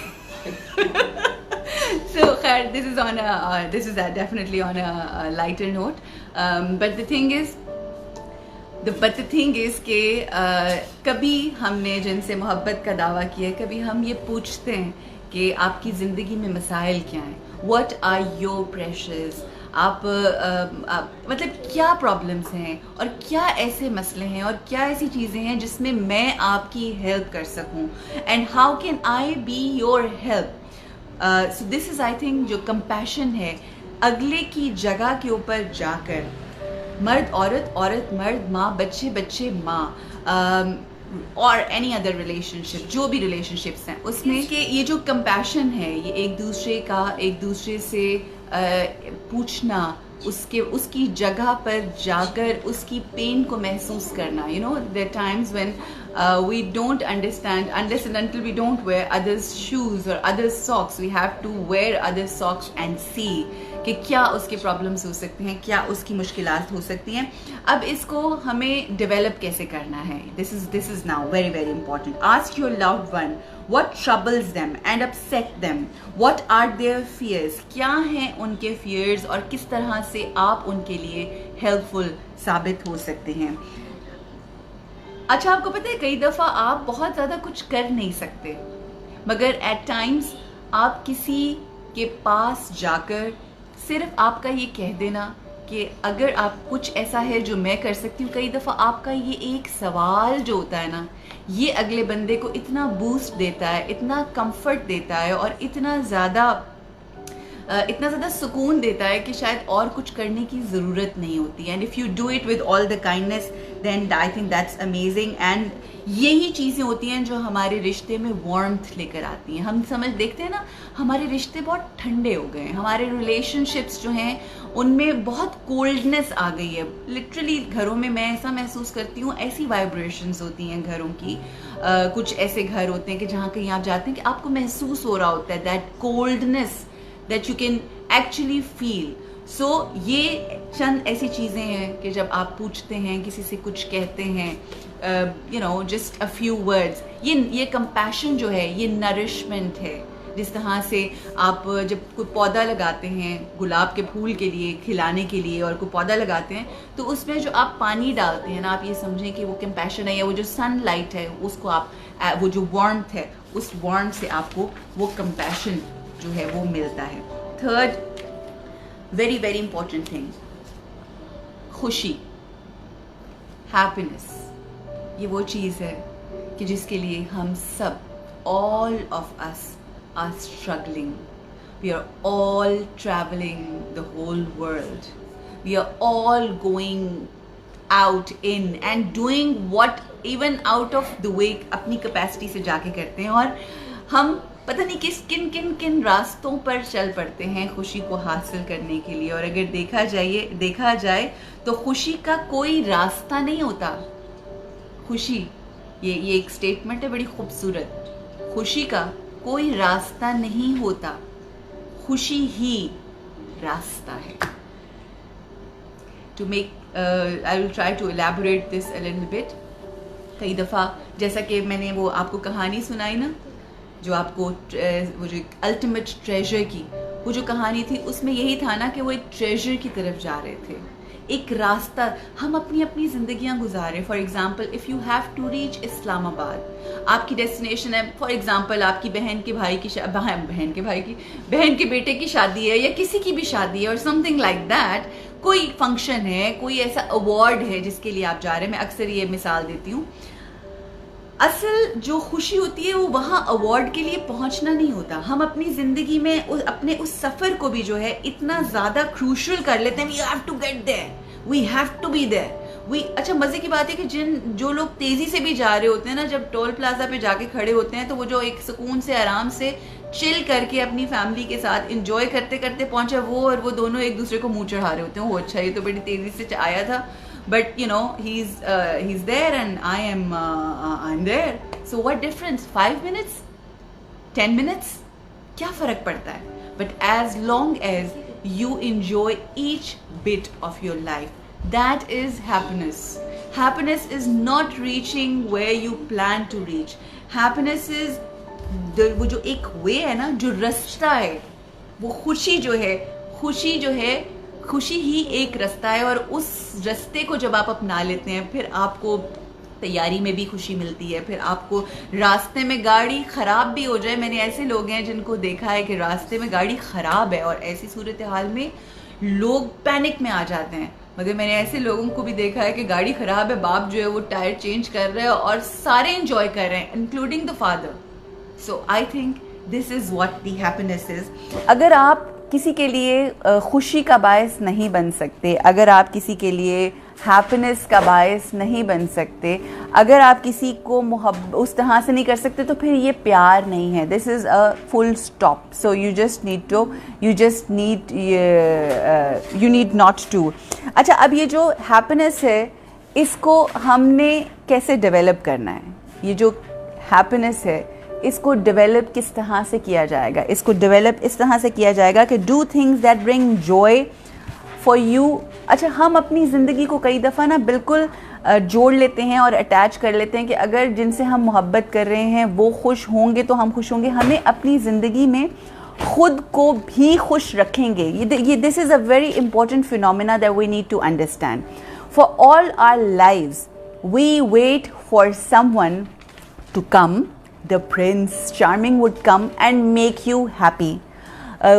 So खैर, this is definitely on a lighter note, but the thing is कि कभी हमने जिनसे मोहब्बत का दावा किया है, कभी हम ये पूछते हैं कि आपकी ज़िंदगी में मसाइल क्या हैं, What are your pressures? आप मतलब क्या प्रॉब्लम्स हैं और क्या ऐसे मसले हैं और क्या ऐसी चीज़ें हैं जिसमें मैं आपकी हेल्प कर सकूं, and how can I be your help. So this is I think जो कंपैशन है, अगले की जगह के ऊपर जाकर, मर्द औरत, औरत मर्द, माँ बच्चे, बच्चे माँ, और एनी अदर रिलेशनशिप, जो भी रिलेशनशिप्स हैं उसमें कि ये जो कंपैशन है, ये एक दूसरे से पूछना, उसकी जगह पर जाकर उसकी पेन को महसूस करना। You know, there times when we don't understand unless and until we don't wear others shoes or others socks. We have to wear others socks and see कि क्या उसके प्रॉब्लम्स हो सकते हैं, क्या उसकी मुश्किलात हो सकती हैं. अब इसको हमें डेवलप कैसे करना है, this is now very very important. Ask your loved one what troubles them and upset them, what are their fears, क्या हैं उनके fears और किस तरह से आप उनके लिए helpful साबित हो सकते हैं. अच्छा, आपको पता है कई दफ़ा आप बहुत ज़्यादा कुछ कर नहीं सकते, मगर at times आप किसी के पास जाकर सिर्फ आपका ये कह देना कि अगर आप कुछ ऐसा है जो मैं कर सकती हूँ, कई दफ़ा आपका ये एक सवाल जो होता है ना, ये अगले बंदे को इतना बूस्ट देता है, इतना कंफर्ट देता है और इतना ज़्यादा सुकून देता है कि शायद और कुछ करने की ज़रूरत नहीं होती. And if you do it with all the kindness then I think that's amazing. And यही चीज़ें होती हैं जो हमारे रिश्ते में वार्मथ लेकर आती हैं. हम देखते हैं ना, हमारे रिश्ते बहुत ठंडे हो गए हैं, हमारे रिलेशनशिप्स जो हैं उनमें बहुत कोल्डनेस आ गई है. लिटरली घरों में मैं ऐसा महसूस करती हूँ, ऐसी वाइब्रेशंस होती हैं घरों की. कुछ ऐसे घर होते हैं कि जहाँ कहीं आप जाते हैं कि आपको महसूस हो रहा होता है that coldness that you can actually feel. So ये चंद ऐसी चीज़ें हैं कि जब आप पूछते हैं, किसी से कुछ कहते हैं, just a few words, ये compassion जो है, ये nourishment है. जिस तरह से आप जब कोई पौधा लगाते हैं गुलाब के फूल के लिए, खिलाने के लिए, और कोई पौधा लगाते हैं तो उसमें जो आप पानी डालते हैं ना, आप ये समझें कि वो कंपैशन है, या वो जो सनलाइट है उसको आप, वो जो वार्मथ है, उस वार्मथ से आपको वो कंपैशन जो है वो मिलता है. Third very very important thing, खुशी, हैप्पीनेस. ये वो चीज़ है कि जिसके लिए हम सब, all of us are struggling. We are all traveling the whole world. We are all going out in and doing what even out of the way अपनी कैपेसिटी से जाके करते हैं. और हम पता नहीं किन रास्तों पर चल पड़ते हैं खुशी को हासिल करने के लिए. और अगर देखा जाए तो खुशी का कोई रास्ता नहीं होता. खुशी, ये एक स्टेटमेंट है बड़ी खूबसूरत. खुशी का कोई रास्ता नहीं होता, खुशी ही रास्ता है. To make I will try to elaborate this a little bit. कई दफ़ा जैसा कि मैंने वो आपको कहानी सुनाई ना, जो आपको वो जो अल्टीमेट ट्रेजर की वो जो कहानी थी, उसमें यही था ना कि वो एक ट्रेजर की तरफ जा रहे थे. एक रास्ता, हम अपनी ज़िंदगियां गुजारें. For example if you have to reach Islamabad, आपकी डेस्टिनेशन है. फॉर एग्जांपल आपकी बहन के बेटे की शादी है, या किसी की भी शादी है, और समथिंग लाइक दैट. कोई फंक्शन है, कोई ऐसा अवार्ड है जिसके लिए आप जा रहे हैं. मैं अक्सर ये मिसाल देती हूँ. असल जो खुशी होती है वो वहाँ अवार्ड के लिए पहुँचना नहीं होता. हम अपनी ज़िंदगी में अपने उस सफ़र को भी जो है इतना ज़्यादा क्रूशल कर लेते हैं. We have to get there, we have to be there. अच्छा, मज़े की बात है कि जो लोग तेज़ी से भी जा रहे होते हैं ना, जब टोल प्लाजा पे जाके खड़े होते हैं तो वो जो एक सुकून से आराम से चिल करके अपनी फैमिली के साथ इंजॉय करते करते पहुँचे, वो दोनों एक दूसरे को मुँह चढ़ा रहे होते हैं. वो अच्छा, ये तो बड़ी तेज़ी से आया था, but he's there and I'm there. So what difference? 5 minutes, 10 minutes, क्या फ़र्क पड़ता है? But as long as you enjoy each bit of your life, that is happiness. Happiness is not reaching where you plan to reach. Happiness is वो जो एक वे है ना, जो रास्ता है, वो खुशी ही एक रास्ता है. और उस रास्ते को जब आप अपना लेते हैं, फिर आपको तैयारी में भी खुशी मिलती है. फिर आपको रास्ते में गाड़ी ख़राब भी हो जाए, मैंने ऐसे लोग हैं जिनको देखा है कि रास्ते में गाड़ी ख़राब है और ऐसी सूरत हाल में लोग पैनिक में आ जाते हैं. मगर मैंने ऐसे लोगों को भी देखा है कि गाड़ी ख़राब है, बाप जो है वो टायर चेंज कर रहे हैं और सारे इंजॉय कर रहे हैं, including the father. So I think this is what the happiness is. अगर आप किसी के लिए खुशी का बायस नहीं बन सकते, अगर आप किसी के लिए हैप्पीनेस का बायस नहीं बन सकते, अगर आप किसी को उस तरह से नहीं कर सकते, तो फिर ये प्यार नहीं है. This is a full stop. So you need not to. अच्छा, अब ये जो हैप्पीनेस है, इसको हमने कैसे डेवलप करना है? ये जो हैप्पीनेस है इसको डेवलप किस तरह से किया जाएगा? इसको डेवलप इस तरह से किया जाएगा कि do things that bring Joy for you. अच्छा, हम अपनी ज़िंदगी को कई दफ़ा ना बिल्कुल जोड़ लेते हैं और अटैच कर लेते हैं कि अगर जिनसे हम मोहब्बत कर रहे हैं वो खुश होंगे तो हम खुश होंगे। हमें अपनी ज़िंदगी में खुद को भी खुश रखेंगे। ये this is a very important phenomena that we need to understand. For all our lives we wait for someone to come, the prince charming would come and make you happy.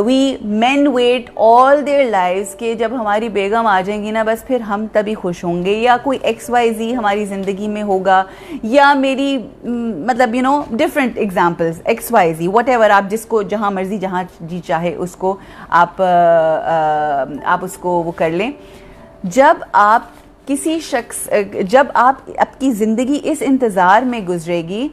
We men wait all their lives कि जब हमारी बेगम आ जाएंगी ना बस फिर हम तभी खुश होंगे, या कोई XYZ हमारी ज़िंदगी में होगा, या मेरी मतलब you know different examples XYZ whatever, आप जिसको जहाँ मर्जी जहाँ जी चाहे उसको आप उसको वो कर लें। जब आप किसी शख्स जब आप आपकी ज़िंदगी इस इंतज़ार में गुजरेगी,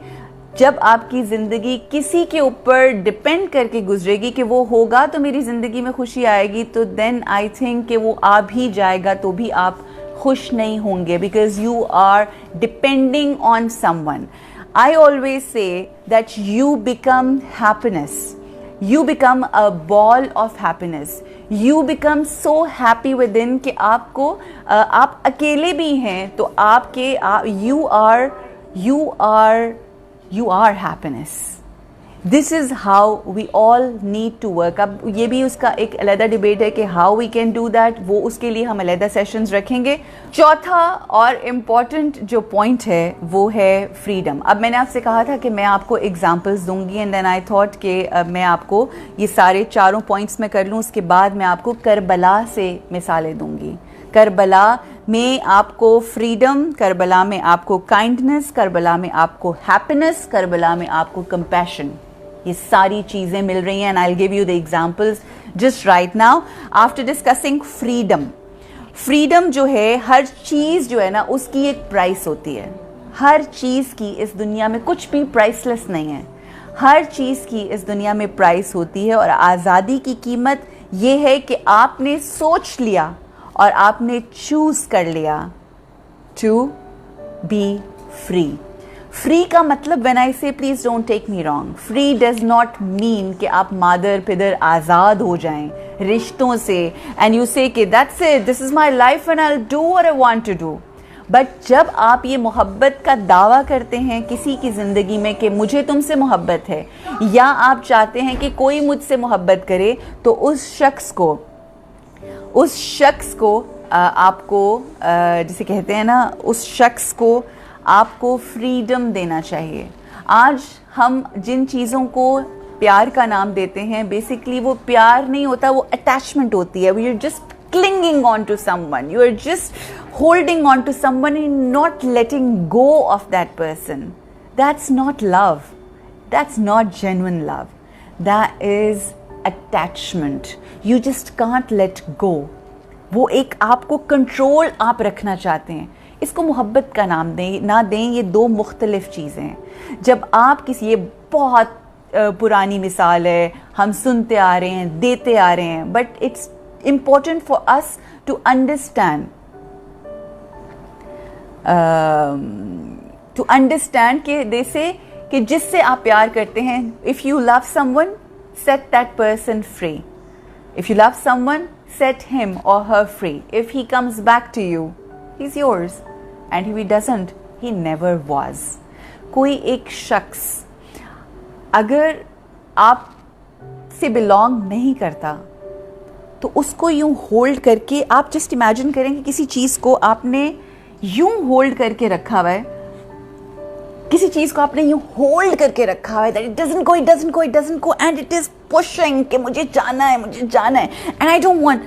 जब आपकी ज़िंदगी किसी के ऊपर डिपेंड करके गुजरेगी कि वो होगा तो मेरी ज़िंदगी में खुशी आएगी, तो देन आई थिंक कि वो आ भी जाएगा तो भी आप खुश नहीं होंगे, because you are depending on someone. I always say that you become happiness, you become a ball of happiness, you become so happy within कि आपको आप अकेले भी हैं तो आपके you are happiness. This is how we all need to work. अब ये भी उसका एक अलग डिबेट है कि how we can do that, वो उसके लिए हम अलग सेशंस रखेंगे। चौथा और इम्पॉर्टेंट जो पॉइंट है वो है फ्रीडम। अब मैंने आपसे कहा था कि मैं आपको एग्जांपल्स दूंगी एंड देन आई थॉट कि मैं आपको ये सारे चारों पॉइंट्स में कर लूँ, उसके बाद मैं आपको करबला से मिसालें दूंगी। करबला में आपको फ्रीडम, करबला में आपको काइंडनेस, करबला में आपको हैप्पीनेस, करबला में आपको कंपैशन, ये सारी चीज़ें मिल रही हैं। And I will give you the examples just right now after discussing freedom. Freedom जो है, हर चीज़ जो है ना उसकी एक प्राइस होती है। हर चीज़ की इस दुनिया में कुछ भी प्राइसलेस नहीं है, हर चीज़ की इस दुनिया में प्राइस होती है। और आज़ादी की कीमत ये है कि आपने सोच लिया और आपने चूज़ कर लिया टू बी फ्री। फ्री का मतलब, when I say, please don't take me wrong, free does not mean कि आप मादर पिदर आज़ाद हो जाएं रिश्तों से एंड यू से कि that's it, this is my life and I will do what I want to do. But जब आप ये मोहब्बत का दावा करते हैं किसी की ज़िंदगी में कि मुझे तुमसे मोहब्बत है, या आप चाहते हैं कि कोई मुझसे मोहब्बत करे, तो उस शख्स को आपको जिसे कहते हैं ना, उस शख्स को आपको फ्रीडम देना चाहिए। आज हम जिन चीज़ों को प्यार का नाम देते हैं, बेसिकली वो प्यार नहीं होता, वो अटैचमेंट होती है। We are just clinging on to someone, you are just holding on to someone and not letting go of that person. That's not love, that's not genuine love, that is attachment. You just can't let go. वो एक आपको control आप रखना चाहते हैं, इसको मोहब्बत का नाम दें ना दें, ये दो मुख्तलिफ चीज़ें हैं। जब आप किसी, ये बहुत पुरानी मिसाल है, हम सुनते आ रहे हैं, देते आ रहे हैं, but it's important for us to understand कि they say कि जिससे आप प्यार करते हैं, if you love someone, set that person free. If you love someone, set him or her free. If he comes back to you, he's yours, and if he doesn't, he never was. कोई एक शख्स अगर आप से belong नहीं करता तो उसको यूं होल्ड करके, आप जस्ट इमेजिन करें कि किसी चीज़ को आपने यूं होल्ड करके रखा हुआ है, किसी चीज़ को आपने यूं होल्ड करके रखा हुआ है, that it doesn't go, it doesn't go, it doesn't go, and it is pushing कि मुझे जाना है, मुझे जाना है, एंड आई डोंट वांट,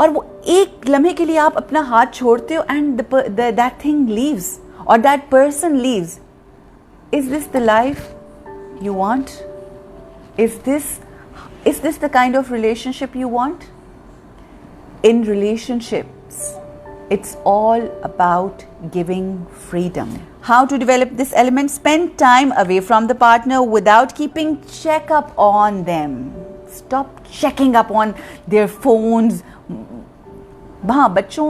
और वो एक लम्हे के लिए आप अपना हाथ छोड़ते हो एंड दैट थिंग लीव्स और that person leaves. Is this the life you want? Is this the kind of relationship you want? In relationships, it's all about giving freedom. How to develop this element? Spend time away from the partner without keeping check up on them. Stop checking up on their phones. हाँ, बच्चों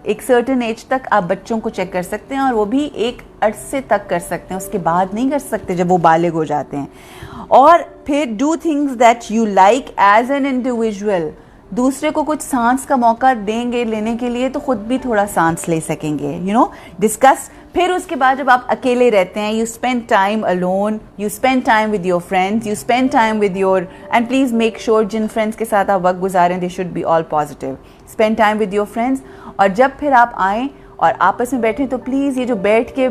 एक certain age तक आप बच्चों को check कर सकते हैं, और वो भी एक अरसे तक कर सकते हैं, उसके बाद नहीं कर सकते जब वो बालिग हो जाते हैं। और फिर do things that you like as an individual. दूसरे को कुछ सांस का मौका देंगे लेने के लिए तो खुद भी थोड़ा सांस ले सकेंगे, यू नो, डिस्कस। फिर उसके बाद जब आप अकेले रहते हैं, you spend time alone, you spend time with your friends, you spend time with your, and please make sure जिन फ्रेंड्स के साथ आप वक्त गुजारें they should be all positive. Spend time with your friends. और जब फिर आप आएँ और आपस में बैठें तो प्लीज़ ये जो बैठ के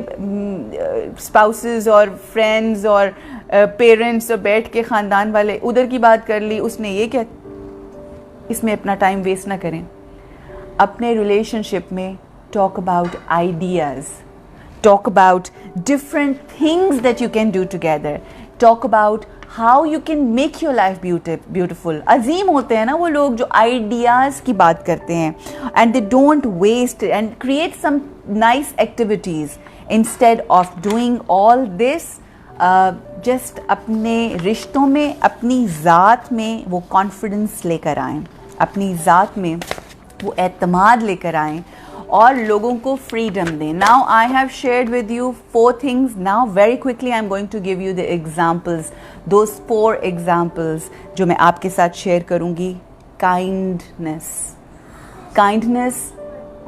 स्पाउसेस और फ्रेंड्स और पेरेंट्स और बैठ के ख़ानदान वाले उधर की बात कर ली, उसने ये क्या, इसमें अपना टाइम वेस्ट ना करें। अपने रिलेशनशिप में talk about ideas, talk about different things that you can do together, talk about how you can make your life beautiful. अजीम होते हैं ना वो लोग जो आइडियाज़ की बात करते हैं, and they don't waste and create some nice activities instead of doing all this. just अपने रिश्तों में, अपनी ज़ात में वो कॉन्फिडेंस लेकर आएँ, अपनी ज़ात में वो एतमाद लेकर आएँ और लोगों को फ्रीडम दें। Now I have shared with you 4 things. Now very quickly I am going to give you the examples, those 4 examples जो मैं आपके साथ शेयर करूँगी। Kindness, kindness.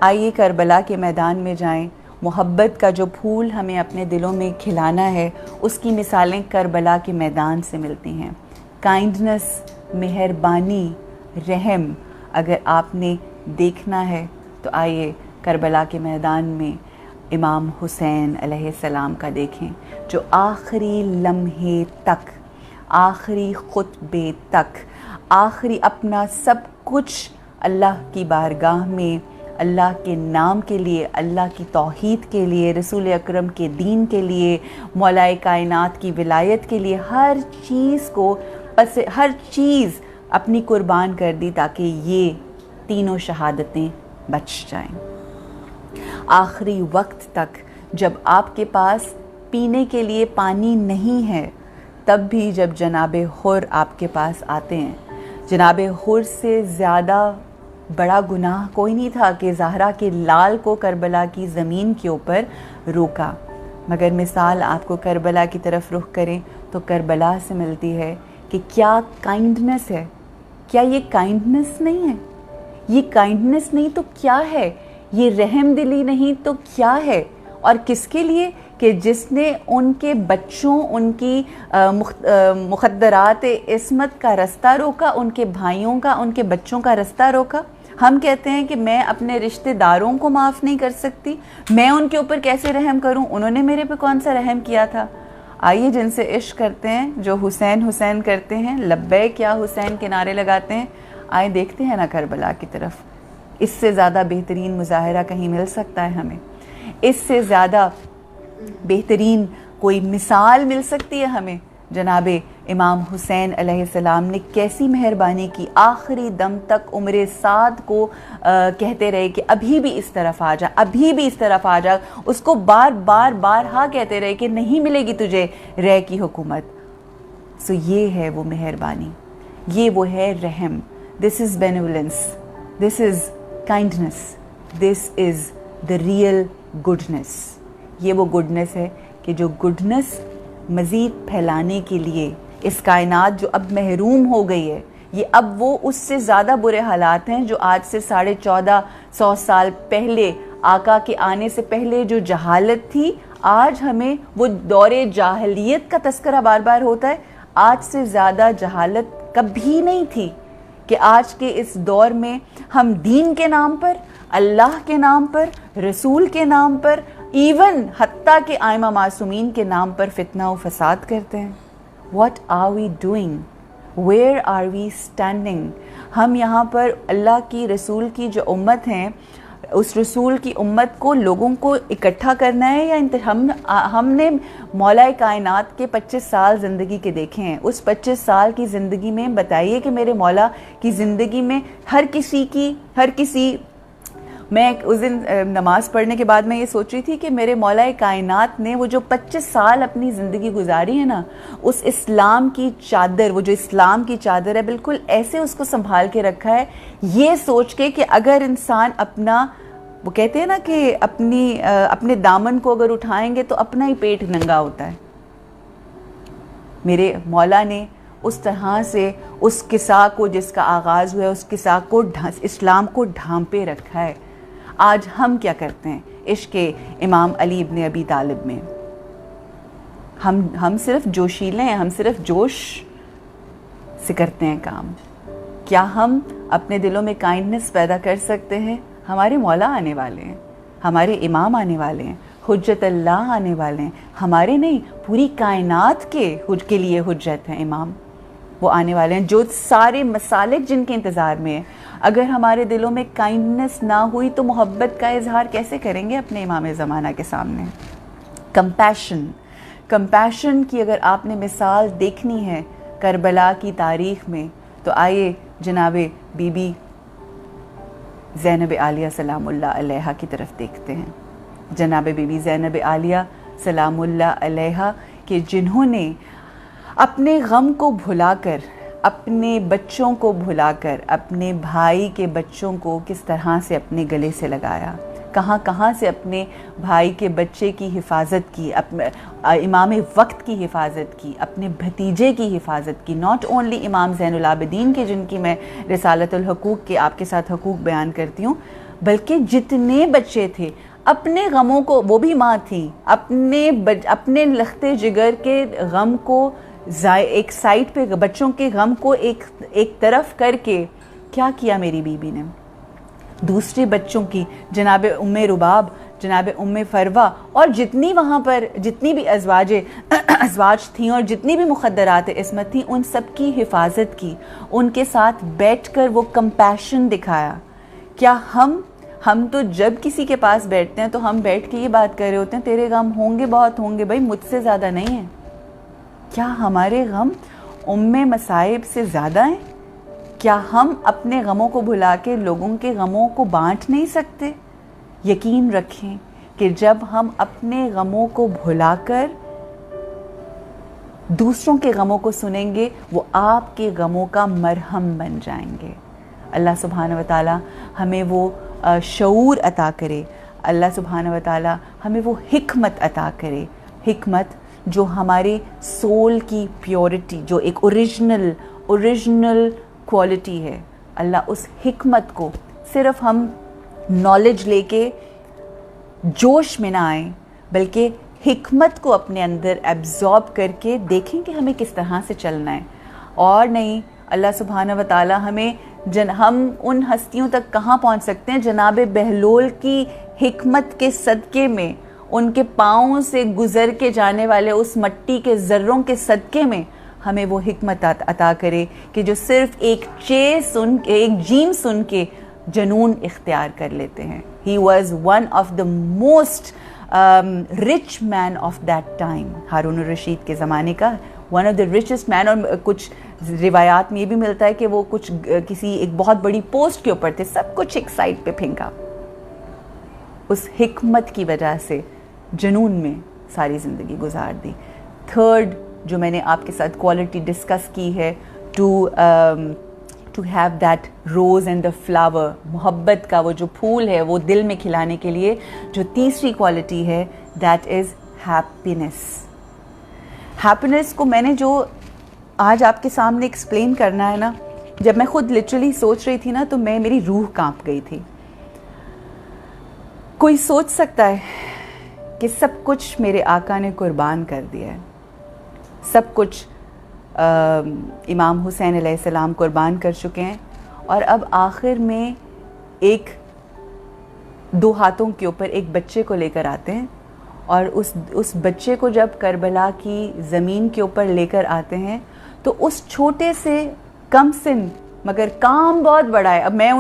आइए करबला के मैदान में जाएं। मोहब्बत का जो फूल हमें अपने दिलों में खिलाना है, उसकी मिसालें करबला के मैदान से मिलती हैं। काइंडनेस, मेहरबानी, रहम अगर आपने देखना है तो आइए करबला के मैदान में इमाम हुसैन अलैहिस्सलाम का देखें, जो आखिरी लम्हे तक, आखिरी खुतबे तक, आखिरी अपना सब कुछ अल्लाह की बारगाह में, अल्लाह के नाम के लिए, अल्लाह की तौहीद के लिए, रसूल अकरम के दीन के लिए, मौलाए कायनात की विलायत के लिए, हर चीज़ को हर चीज़ अपनी कुर्बान कर दी ताकि ये तीनों शहादतें बच जाएं। आखिरी वक्त तक जब आपके पास पीने के लिए पानी नहीं है, तब भी जब जनाबे हुर आपके पास आते हैं, जनाबे हुर से ज़्यादा बड़ा गुनाह कोई नहीं था कि ज़हरा के लाल को करबला की ज़मीन के ऊपर रोका। मगर मिसाल आपको करबला की तरफ रुख करें तो करबला से मिलती है कि क्या काइंडनेस है, क्या ये काइंडनेस नहीं है? ये काइंडनेस नहीं तो क्या है? ये रहम दिली नहीं तो क्या है? और किसके लिए? कि जिसने उनके बच्चों, उनकी मुखद्दरात इस्मत का रास्ता रोका, उनके भाइयों का, उनके बच्चों का रास्ता रोका। हम कहते हैं कि मैं अपने रिश्तेदारों को माफ़ नहीं कर सकती, मैं उनके ऊपर कैसे रहम करूं, उन्होंने मेरे पे कौन सा रहम किया था। आइए जिनसे इश्क करते हैं, जो हुसैन हुसैन करते हैं, लब्बैक या हुसैन के नारे लगाते हैं, आए देखते हैं ना करबला की तरफ। इससे ज़्यादा बेहतरीन मुजाहिरा कहीं मिल सकता है हमें? इससे ज़्यादा बेहतरीन कोई मिसाल मिल सकती है हमें? जनाबे इमाम हुसैन अलैहिस्सलाम ने कैसी मेहरबानी की, आखिरी दम तक उम्र साद को कहते रहे कि अभी भी इस तरफ आ जा, अभी भी इस तरफ आ जा। उसको बार बार बार हाँ कहते रहे कि नहीं मिलेगी तुझे रह की हुकूमत। सो ये है वो मेहरबानी, ये वो है रहम। This is benevolence, this is kindness, this is the real goodness. ये वो गुडनेस है कि जो गुडनेस मज़ीद फैलाने के लिए इस कायनात जो अब महरूम हो गई है, ये अब वो उससे ज़्यादा बुरे हालात हैं जो आज से 1450 साल पहले, आका के आने से पहले जो जहालत थी, आज हमें वो दौरे जाहलियत का तस्करा बार बार होता है। आज से ज़्यादा जहालत कभी नहीं थी कि आज के इस दौर में हम दीन के नाम पर, अल्लाह के नाम पर, रसूल के नाम पर, इवन हत्ता के आइमा मासूमीन के नाम पर फितना व फसाद करते हैं। What are we doing? Where are we standing? हम यहाँ पर अल्लाह की रसूल की जो उम्मत हैं, उस रसूल की उम्मत को, लोगों को इकट्ठा करना है या हमने मौलाए कायनात के 25 साल ज़िंदगी के देखे हैं। उस 25 साल की ज़िंदगी में बताइए कि मेरे मौला की ज़िंदगी में हर किसी मैं उस दिन नमाज़ पढ़ने के बाद मैं ये सोच रही थी कि मेरे मौलाए कायनात ने वो जो 25 साल अपनी ज़िंदगी गुजारी है ना, उस इस्लाम की चादर, वो जो इस्लाम की चादर है, बिल्कुल ऐसे उसको संभाल के रखा है, ये सोच के कि अगर इंसान अपना वो कहते हैं ना कि अपने दामन को अगर उठाएंगे तो अपना ही पेट नंगा होता है। मेरे मौला ने उस तरह से उस किस्सा को, जिसका आगाज़ हुआ है, उस किस्सा को इस्लाम को ढांपे रखा है। आज हम क्या करते हैं इश्क़ इमाम अली इब्न अबी तालिब में? हम सिर्फ जोशीले हैं, हम सिर्फ जोश से करते हैं काम। क्या हम अपने दिलों में काइंडनेस पैदा कर सकते हैं? हमारे मौला आने वाले हैं, हमारे इमाम आने वाले हैं, हुज्जत अल्लाह आने वाले हैं। हमारे नहीं, पूरी कायनात के लिए हुज्जत हैं इमाम। वो आने वाले हैं जो सारे मसालिक जिनके इंतज़ार में हैं। अगर हमारे दिलों में काइंडनेस ना हुई तो मोहब्बत का इजहार कैसे करेंगे अपने इमाम ज़माना के सामने? कंपैशन की अगर आपने मिसाल देखनी है करबला की तारीख़ में, तो आइए जनाबे बीबी ज़ैनब आलिया सलामुल्लाह अलैहा की तरफ देखते हैं। जनाब बीबी ज़ैनब आलिया सलामुल्लाह अलैहा के जिन्होंने अपने गम को भुलाकर, अपने बच्चों को भुलाकर, अपने भाई के बच्चों को किस तरह से अपने गले से लगाया, कहाँ से अपने भाई के बच्चे की हिफाजत की, अपने इमाम वक्त की हिफाजत की, अपने भतीजे की हिफाजत की। नॉट ओनली इमाम ज़ैनुल आबिदीन के, जिनकी मैं रिसालतुल हुकूक के आपके साथ हुकूक बयान करती हूँ, बल्कि जितने बच्चे थे अपने गमों को, वो भी माँ थी, अपने लख्ते जिगर के गम को एक साइड पे, बच्चों के गम को एक तरफ करके क्या किया मेरी बीबी ने? दूसरे बच्चों की, जनाब उम्मे रुबाब, जनाब उम्मे फरवा और जितनी वहाँ पर जितनी भी अज़वाज थी और जितनी भी मुख़द्दरात इस्मत थी, उन सब की हिफाजत की, उनके साथ बैठकर वो कंपैशन दिखाया। क्या हम तो जब किसी के पास बैठते हैं तो हम बैठ के ये बात कर रहे होते हैं, तेरे गम होंगे, बहुत होंगे भाई, मुझसे ज़्यादा नहीं है। क्या हमारे गम उम्मे मसाइब से ज़्यादा हैं? क्या हम अपने गमों को भुला के लोगों के गमों को बांट नहीं सकते? यकीन रखें कि जब हम अपने गमों को भुलाकर दूसरों के गमों को सुनेंगे, वो आपके गमों का मरहम बन जाएंगे। अल्लाह सुब्हानहू व तआला हमें वो शऊर अता करे, अल्लाह सुब्हानहू व तआला हमें वो हिकमत अता करे, हिकमत जो हमारे सोल की प्योरिटी, जो एक ओरिजिनल क्वालिटी है। अल्लाह उस हिकमत को, सिर्फ हम नॉलेज लेके जोश में ना आए, बल्कि हिकमत को अपने अंदर एब्जॉर्ब करके देखें कि हमें किस तरह से चलना है। और नहीं, अल्लाह सुब्हानहू व तआला हम उन हस्तियों तक कहाँ पहुँच सकते हैं? जनाब बहलोल की हिकमत के सदक़े में, उनके पाँव से गुज़र के जाने वाले उस मट्टी के ज़र्रों के सदक़े में हमें वो हिकमत अता करे कि जो सिर्फ एक जीम सुन के जनून इख्तियार कर लेते हैं। He was one of the most rich man of that time, Harun Rashid के ज़माने का one of the richest man. और कुछ रिवायात में ये भी मिलता है कि वो किसी एक बहुत बड़ी पोस्ट के ऊपर थे, सब कुछ एक साइड पे फेंका। उस हिकमत की वजह से जनून में सारी ज़िंदगी गुजार दी। थर्ड जो मैंने आपके साथ क्वालिटी डिस्कस की है, to have that rose and the flower, मोहब्बत का वो जो फूल है वो दिल में खिलाने के लिए जो तीसरी क्वालिटी है, दैट इज़ हैप्पीनेस। हैप्पीनेस को मैंने जो आज आपके सामने एक्सप्लेन करना है ना, जब मैं खुद लिटरली सोच रही थी ना, तो मेरी रूह कांप गई थी। कोई सोच सकता है कि सब कुछ मेरे आका ने कुर्बान कर दिया है, सब कुछ इमाम हुसैन अलैहिस्सलाम कुर्बान कर चुके हैं, और अब आखिर में दो हाथों के ऊपर एक बच्चे को लेकर आते हैं, और उस बच्चे को जब करबला की ज़मीन के ऊपर लेकर आते हैं तो उस छोटे से कम सिन मगर काम बहुत बड़ा है। अब मैं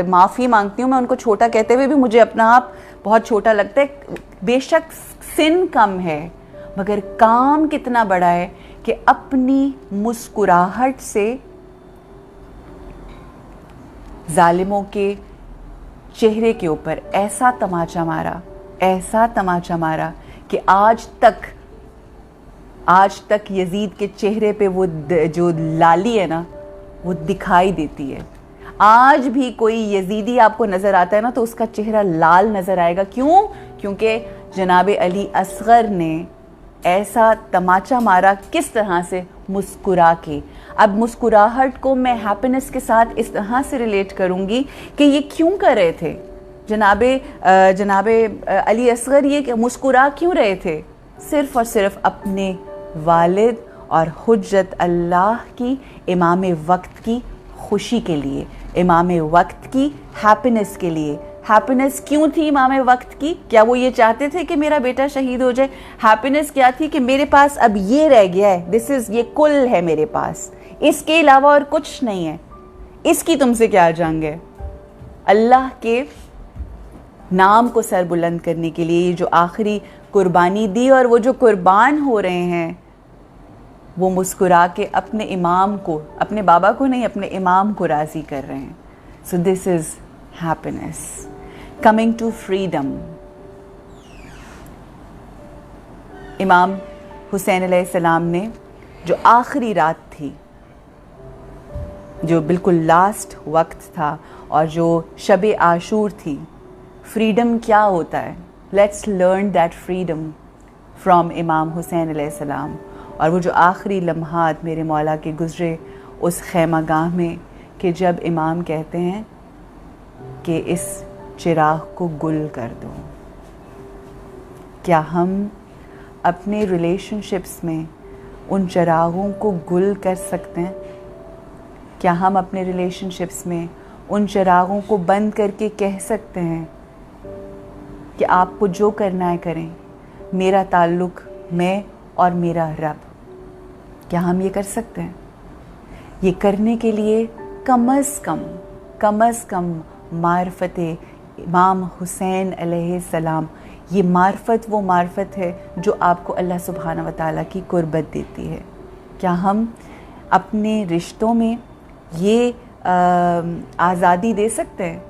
माफ़ी मांगती हूँ, मैं उनको छोटा कहते हुए भी मुझे अपना आप बहुत छोटा लगता है। बेशक सिन कम है मगर काम कितना बड़ा है कि अपनी मुस्कुराहट से जालिमों के चेहरे के ऊपर ऐसा तमाचा मारा कि आज तक यजीद के चेहरे पे वो जो लाली है ना, वो दिखाई देती है। आज भी कोई यजीदी आपको नज़र आता है ना तो उसका चेहरा लाल नज़र आएगा। क्यों? क्योंकि जनाब अली असगर ने ऐसा तमाचा मारा, किस तरह से? मुस्कुरा के। अब मुस्कुराहट को मैं हैप्पीनेस के साथ इस तरह से रिलेट करूँगी कि ये क्यों कर रहे थे जनाबे अली असगर, ये मुस्कुरा क्यों रहे थे? सिर्फ़ और सिर्फ अपने वालिद और हुज्जत अल्लाह की, इमाम वक्त की खुशी के लिए, इमाम वक्त की हैप्पीनेस के लिए। हैप्पीनेस क्यों थी इमाम वक्त की? क्या वो ये चाहते थे कि मेरा बेटा शहीद हो जाए? हैप्पीनेस क्या थी? कि मेरे पास अब ये रह गया है, दिस इज़, ये कुल है मेरे पास, इसके अलावा और कुछ नहीं है, इसकी तुमसे क्या जंग है? अल्लाह के नाम को सर बुलंद करने के लिए ये जो आखिरी कुर्बानी दी, और वो जो कुर्बान हो रहे हैं वो मुस्कुरा के अपने इमाम को, अपने बाबा को नहीं, अपने इमाम को राज़ी कर रहे हैं। So this is happiness. Coming to freedom, Imam Hussain अलैहिस्सलाम ने जो आखिरी रात थी, जो बिल्कुल लास्ट वक्त था, और जो शब आशूर थी, फ्रीडम क्या होता है? Let's learn that freedom from इमाम हुसैन अलैहिस्सलाम। और वो जो आखिरी लम्हात मेरे मौला के गुज़रे उस खैमागाह में, कि जब इमाम कहते हैं कि इस चिराग को गुल कर दो। क्या हम अपने रिलेशनशिप्स में उन चिरागों को गुल कर सकते हैं? क्या हम अपने रिलेशनशिप्स में उन चिरागों को बंद करके कह सकते हैं कि आपको जो करना है करें, मेरा ताल्लुक़ मैं और मेरा रब? क्या हम ये कर सकते हैं? ये करने के लिए कम अज़ कम मार्फत इमाम हुसैन अलैहिस्सलाम, ये मार्फत वो मार्फत है जो आपको अल्लाह सुब्हानहू व तआला की कुर्बत देती है। क्या हम अपने रिश्तों में ये आज़ादी दे सकते हैं?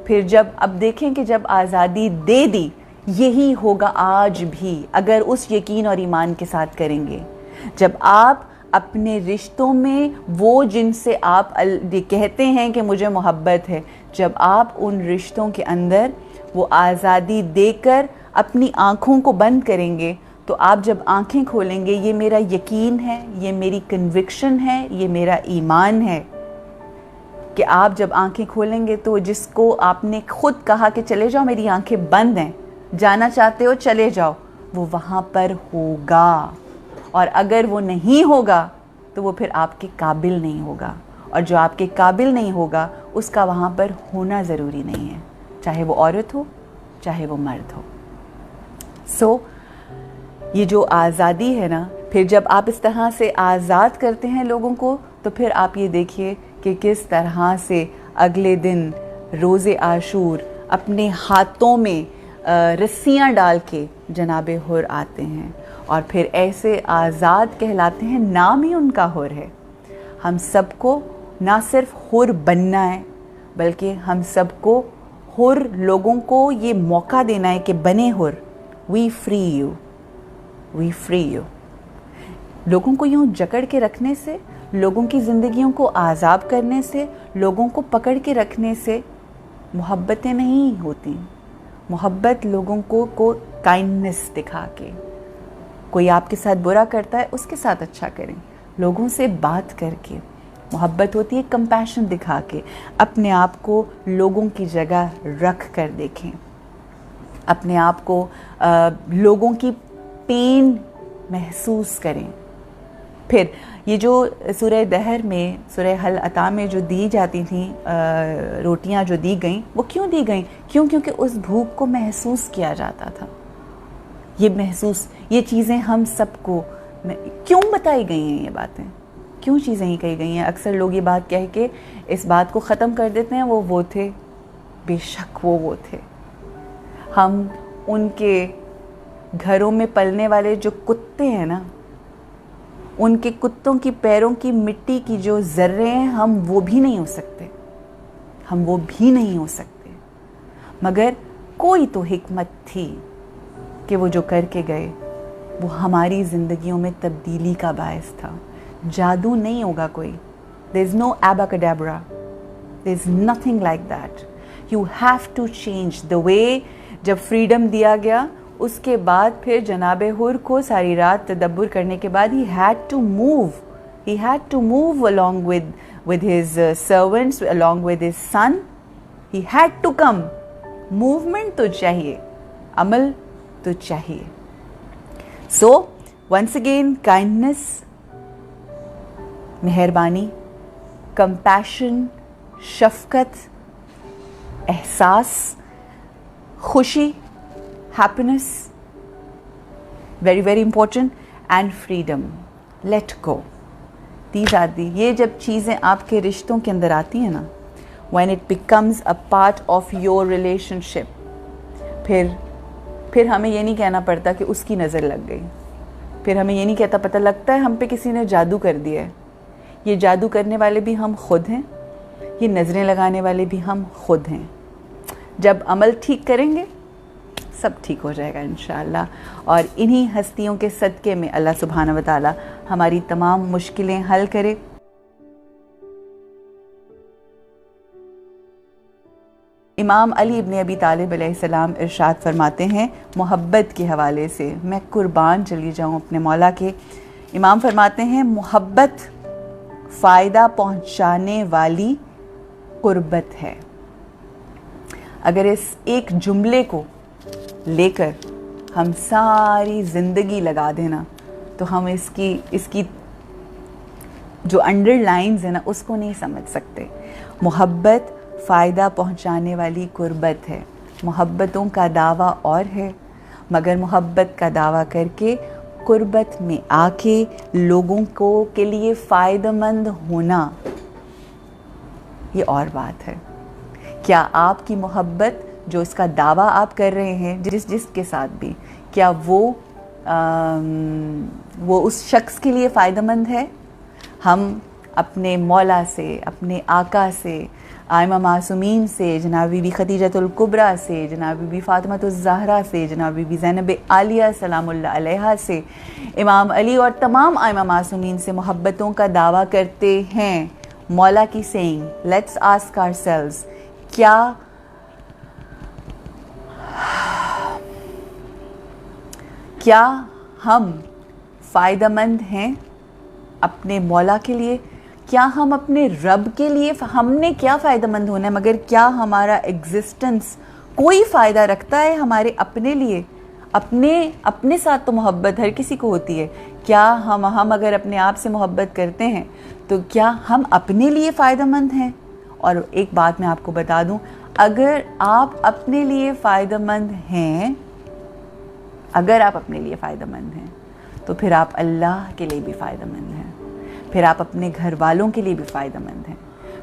फिर जब अब देखें कि जब आज़ादी दे दी, यही होगा आज भी, अगर उस यकीन और ईमान के साथ करेंगे। जब आप अपने रिश्तों में वो जिनसे आप कहते हैं कि मुझे मोहब्बत है, जब आप उन रिश्तों के अंदर वो आज़ादी देकर अपनी आँखों को बंद करेंगे, तो आप जब आँखें खोलेंगे, ये मेरा यकीन है, ये मेरी कन्विक्शन है, ये मेरा ईमान है कि आप जब आँखें खोलेंगे तो जिसको आपने खुद कहा कि चले जाओ मेरी आँखें बंद हैं, जाना चाहते हो चले जाओ, वो वहाँ पर होगा। और अगर वो नहीं होगा तो वो फिर आपके काबिल नहीं होगा, और जो आपके काबिल नहीं होगा उसका वहाँ पर होना ज़रूरी नहीं है, चाहे वो औरत हो चाहे वो मर्द हो। सो ये जो आज़ादी है ना, फिर जब आप इस तरह से आज़ाद करते हैं लोगों को, तो फिर आप ये देखिए कि किस तरह से अगले दिन रोज़े आशूर अपने हाथों में रस्सियाँ डाल के जनाबे हुर आते हैं, और फिर ऐसे आज़ाद कहलाते हैं, नाम ही उनका हुर है। हम सबको ना सिर्फ हुर बनना है, बल्कि हम सबको हुर लोगों को ये मौका देना है कि बने हुर। We free you. लोगों को यूँ जकड़ के रखने से, लोगों की ज़िंदगियों को आज़ाब करने से, लोगों को पकड़ के रखने से मोहब्बतें नहीं होती। मोहब्बत लोगों को काइंडनेस दिखा के, कोई आपके साथ बुरा करता है उसके साथ अच्छा करें, लोगों से बात करके। मोहब्बत होती है कंपैशन दिखा के, अपने आप को लोगों की जगह रख कर देखें, अपने आप को लोगों की पेन महसूस करें। फिर ये जो सूरह दहर में, सूरह हल अता में जो दी जाती थी रोटियां जो दी गईं, वो क्यों दी गईं? क्योंकि उस भूख को महसूस किया जाता था। ये चीज़ें हम सबको क्यों बताई गई हैं? ये बातें क्यों चीज़ें ही कही गई हैं? अक्सर लोग ये बात कह के इस बात को ख़त्म कर देते हैं, वो थे, बेशक वो थे। हम उनके घरों में पलने वाले जो कुत्ते हैं ना, उनके कुत्तों की पैरों की मिट्टी की जो ज़र्रे हैं, हम वो भी नहीं हो सकते। मगर कोई तो हिकमत थी कि वो जो करके गए वो हमारी ज़िंदगियों में तब्दीली का बायस था। जादू नहीं होगा कोई, there is no abracadabra, There is nothing like that. You have to change the way. जब फ्रीडम दिया गया उसके बाद फिर जनाब हुर को सारी रात तदब्बुर करने के बाद he had to move along with his servants, along with his son. He had to come. Movement तो चाहिए, अमल तो चाहिए. So once again, kindness, मेहरबानी, compassion, शफ़क़त, एहसास, खुशी, happiness, very very important, and freedom. Let go. These are ये जब चीज़ें आपके रिश्तों के अंदर आती हैं ना, when it becomes a part of your relationship, फिर हमें ये नहीं कहना पड़ता कि उसकी नज़र लग गई. फिर हमें ये नहीं कहता पता लगता है हम पे किसी ने जादू कर दिया है. ये जादू करने वाले भी हम खुद हैं, ये नज़रें लगाने वाले भी हम खुद हैं. जब अमल ठीक करेंगे सब ठीक हो जाएगा इंशाअल्लाह. और इन्हीं हस्तियों के सदक़े में अल्लाह सुब्हाना व तआला हमारी तमाम मुश्किलें हल करे. इमाम अली इब्न अबी तालिब अलैहिस्सलाम इरशाद फरमाते हैं मोहब्बत के हवाले से, मैं कुर्बान चली जाऊँ अपने मौला के. इमाम फरमाते हैं मोहब्बत फ़ायदा पहुँचाने वाली कुर्बत है. अगर इस एक जुमले को लेकर हम सारी ज़िंदगी लगा देना तो हम इसकी जो अंडरलाइंस है ना उसको नहीं समझ सकते. मोहब्बत फ़ायदा पहुंचाने वाली कुर्बत है. मोहब्बतों का दावा और है, मगर मोहब्बत का दावा करके कुर्बत में आके लोगों को के लिए फ़ायदेमंद होना ये और बात है. क्या आपकी मोहब्बत जो इसका दावा आप कर रहे हैं जिसके साथ भी, क्या वो उस शख्स के लिए फ़ायदेमंद है? हम अपने मौला से, अपने आका से, आइमा मासूमीन से, जनाब बीबी खदीजतुल कुबरा से, जनाब बीबी फ़ातिमातुज़ ज़हरा से, जनाब बीबी ज़ैनब आलिया सलामुल्लाह अलैहा से, इमाम अली और तमाम आइमा मासूमीन से मोहब्बतों का दावा करते हैं. मौला की सेइंग, लेट्स आस्क आवरसेल्व्स, क्या हम फ़ायदेमंद हैं अपने मौला के लिए? क्या हम अपने रब के लिए, हमने क्या फ़ायदेमंद होना है, मगर क्या हमारा एग्जिस्टेंस कोई फ़ायदा रखता है हमारे अपने लिए? अपने साथ तो मोहब्बत हर किसी को होती है. क्या हम अगर अपने आप से मोहब्बत करते हैं तो क्या हम अपने लिए फ़ायदेमंद हैं? और एक बात मैं आपको बता दूं, अगर आप अपने लिए फ़ायदेमंद हैं, तो फिर आप अल्लाह के लिए भी फ़ायदेमंद हैं. फिर आप अपने घर वालों के लिए भी फ़ायदेमंद हैं.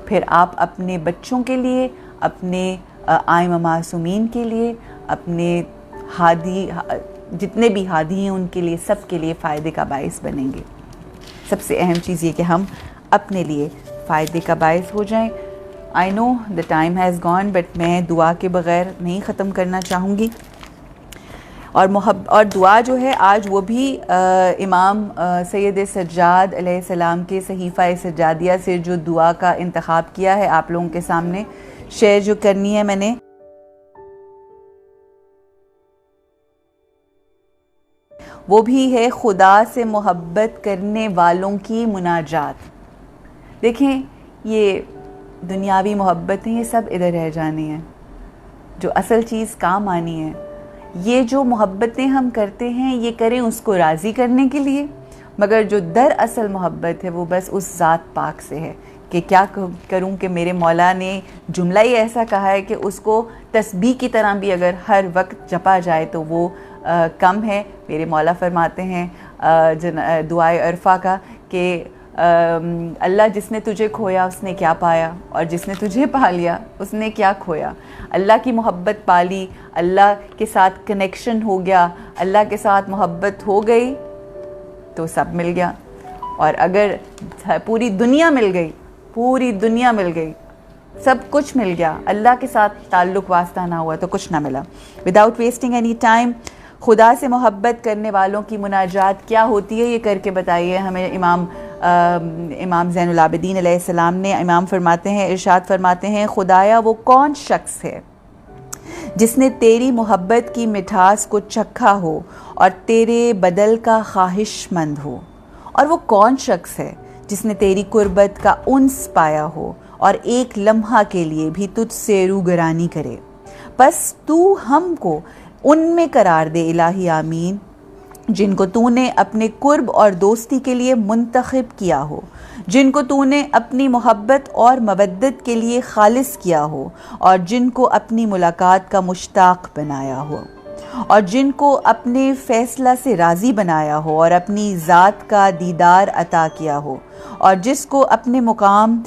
फिर आप अपने बच्चों के लिए, अपने आइमा मासूमीन के लिए, अपने हादी जितने भी हादी हैं उनके लिए, सब के लिए फ़ायदे का बाइस बनेंगे. सबसे अहम चीज़ ये कि हम अपने लिए फ़ायदे का बाइस हो जाएं. I know the time has gone, but मैं दुआ के बग़ैर नहीं ख़त्म करना चाहूँगी. और दुआ जो है आज वो भी इमाम सैयद सज्जाद अलैहिस्सलाम के सहीफ़ा सज्जादिया से जो दुआ का इंतखाब किया है आप लोगों के सामने शेयर जो करनी है मैंने. वो भी है खुदा से मोहब्बत करने वालों की मुनाजात. देखें, ये दुनियावी मोहब्बतें ये सब इधर रह जानी हैं. जो असल चीज़ काम आनी है, ये जो मोहब्बतें हम करते हैं ये करें उसको राज़ी करने के लिए, मगर जो दरअसल मोहब्बत है वो बस उस ज़ात पाक से है कि क्या करूं कि मेरे मौला ने जुमला ही ऐसा कहा है कि उसको तस्बीह की तरह भी अगर हर वक्त जपा जाए तो वो कम है. मेरे मौला फरमाते हैं दुआए अरफा का कि अल्लाह जिसने तुझे खोया उसने क्या पाया, और जिसने तुझे पा लिया उसने क्या खोया. अल्लाह की मोहब्बत पाली, अल्लाह के साथ कनेक्शन हो गया, अल्लाह के साथ मोहब्बत हो गई तो सब मिल गया. और अगर पूरी दुनिया मिल गई, सब कुछ मिल गया, अल्लाह के साथ ताल्लुक़ वास्ता ना हुआ तो कुछ ना मिला. विदाउट वेस्टिंग एनी टाइम, खुदा से मोहब्बत करने वालों की मुनाजात क्या होती है ये करके बताइए हमें इमाम इमाम ज़ैनुल आबिदीन अलैहिस्सलाम ने इमाम फरमाते हैं, इरशाद फरमाते हैं, खुदाया वो कौन शख्स है जिसने तेरी मोहब्बत की मिठास को चखा हो और तेरे बदल का ख्वाहिशमंद हो, और वो कौन शख्स है जिसने तेरी कुर्बत का उन्स पाया हो और एक लम्हा के लिए भी तुझसे रूगरानी करे। बस तू हमको उनमें करार दे इलाही आमीन जिनको तूने अपने कुर्ब और दोस्ती के लिए मुंतखब किया हो, जिनको तूने अपनी मोहब्बत और मवद्दत के लिए खालिस किया हो, और जिनको अपनी मुलाकात का मुश्ताक बनाया हो, और जिनको अपने फ़ैसला से राज़ी बनाया हो और अपनी ज़ात का दीदार अता किया हो, और जिसको अपने मुकाम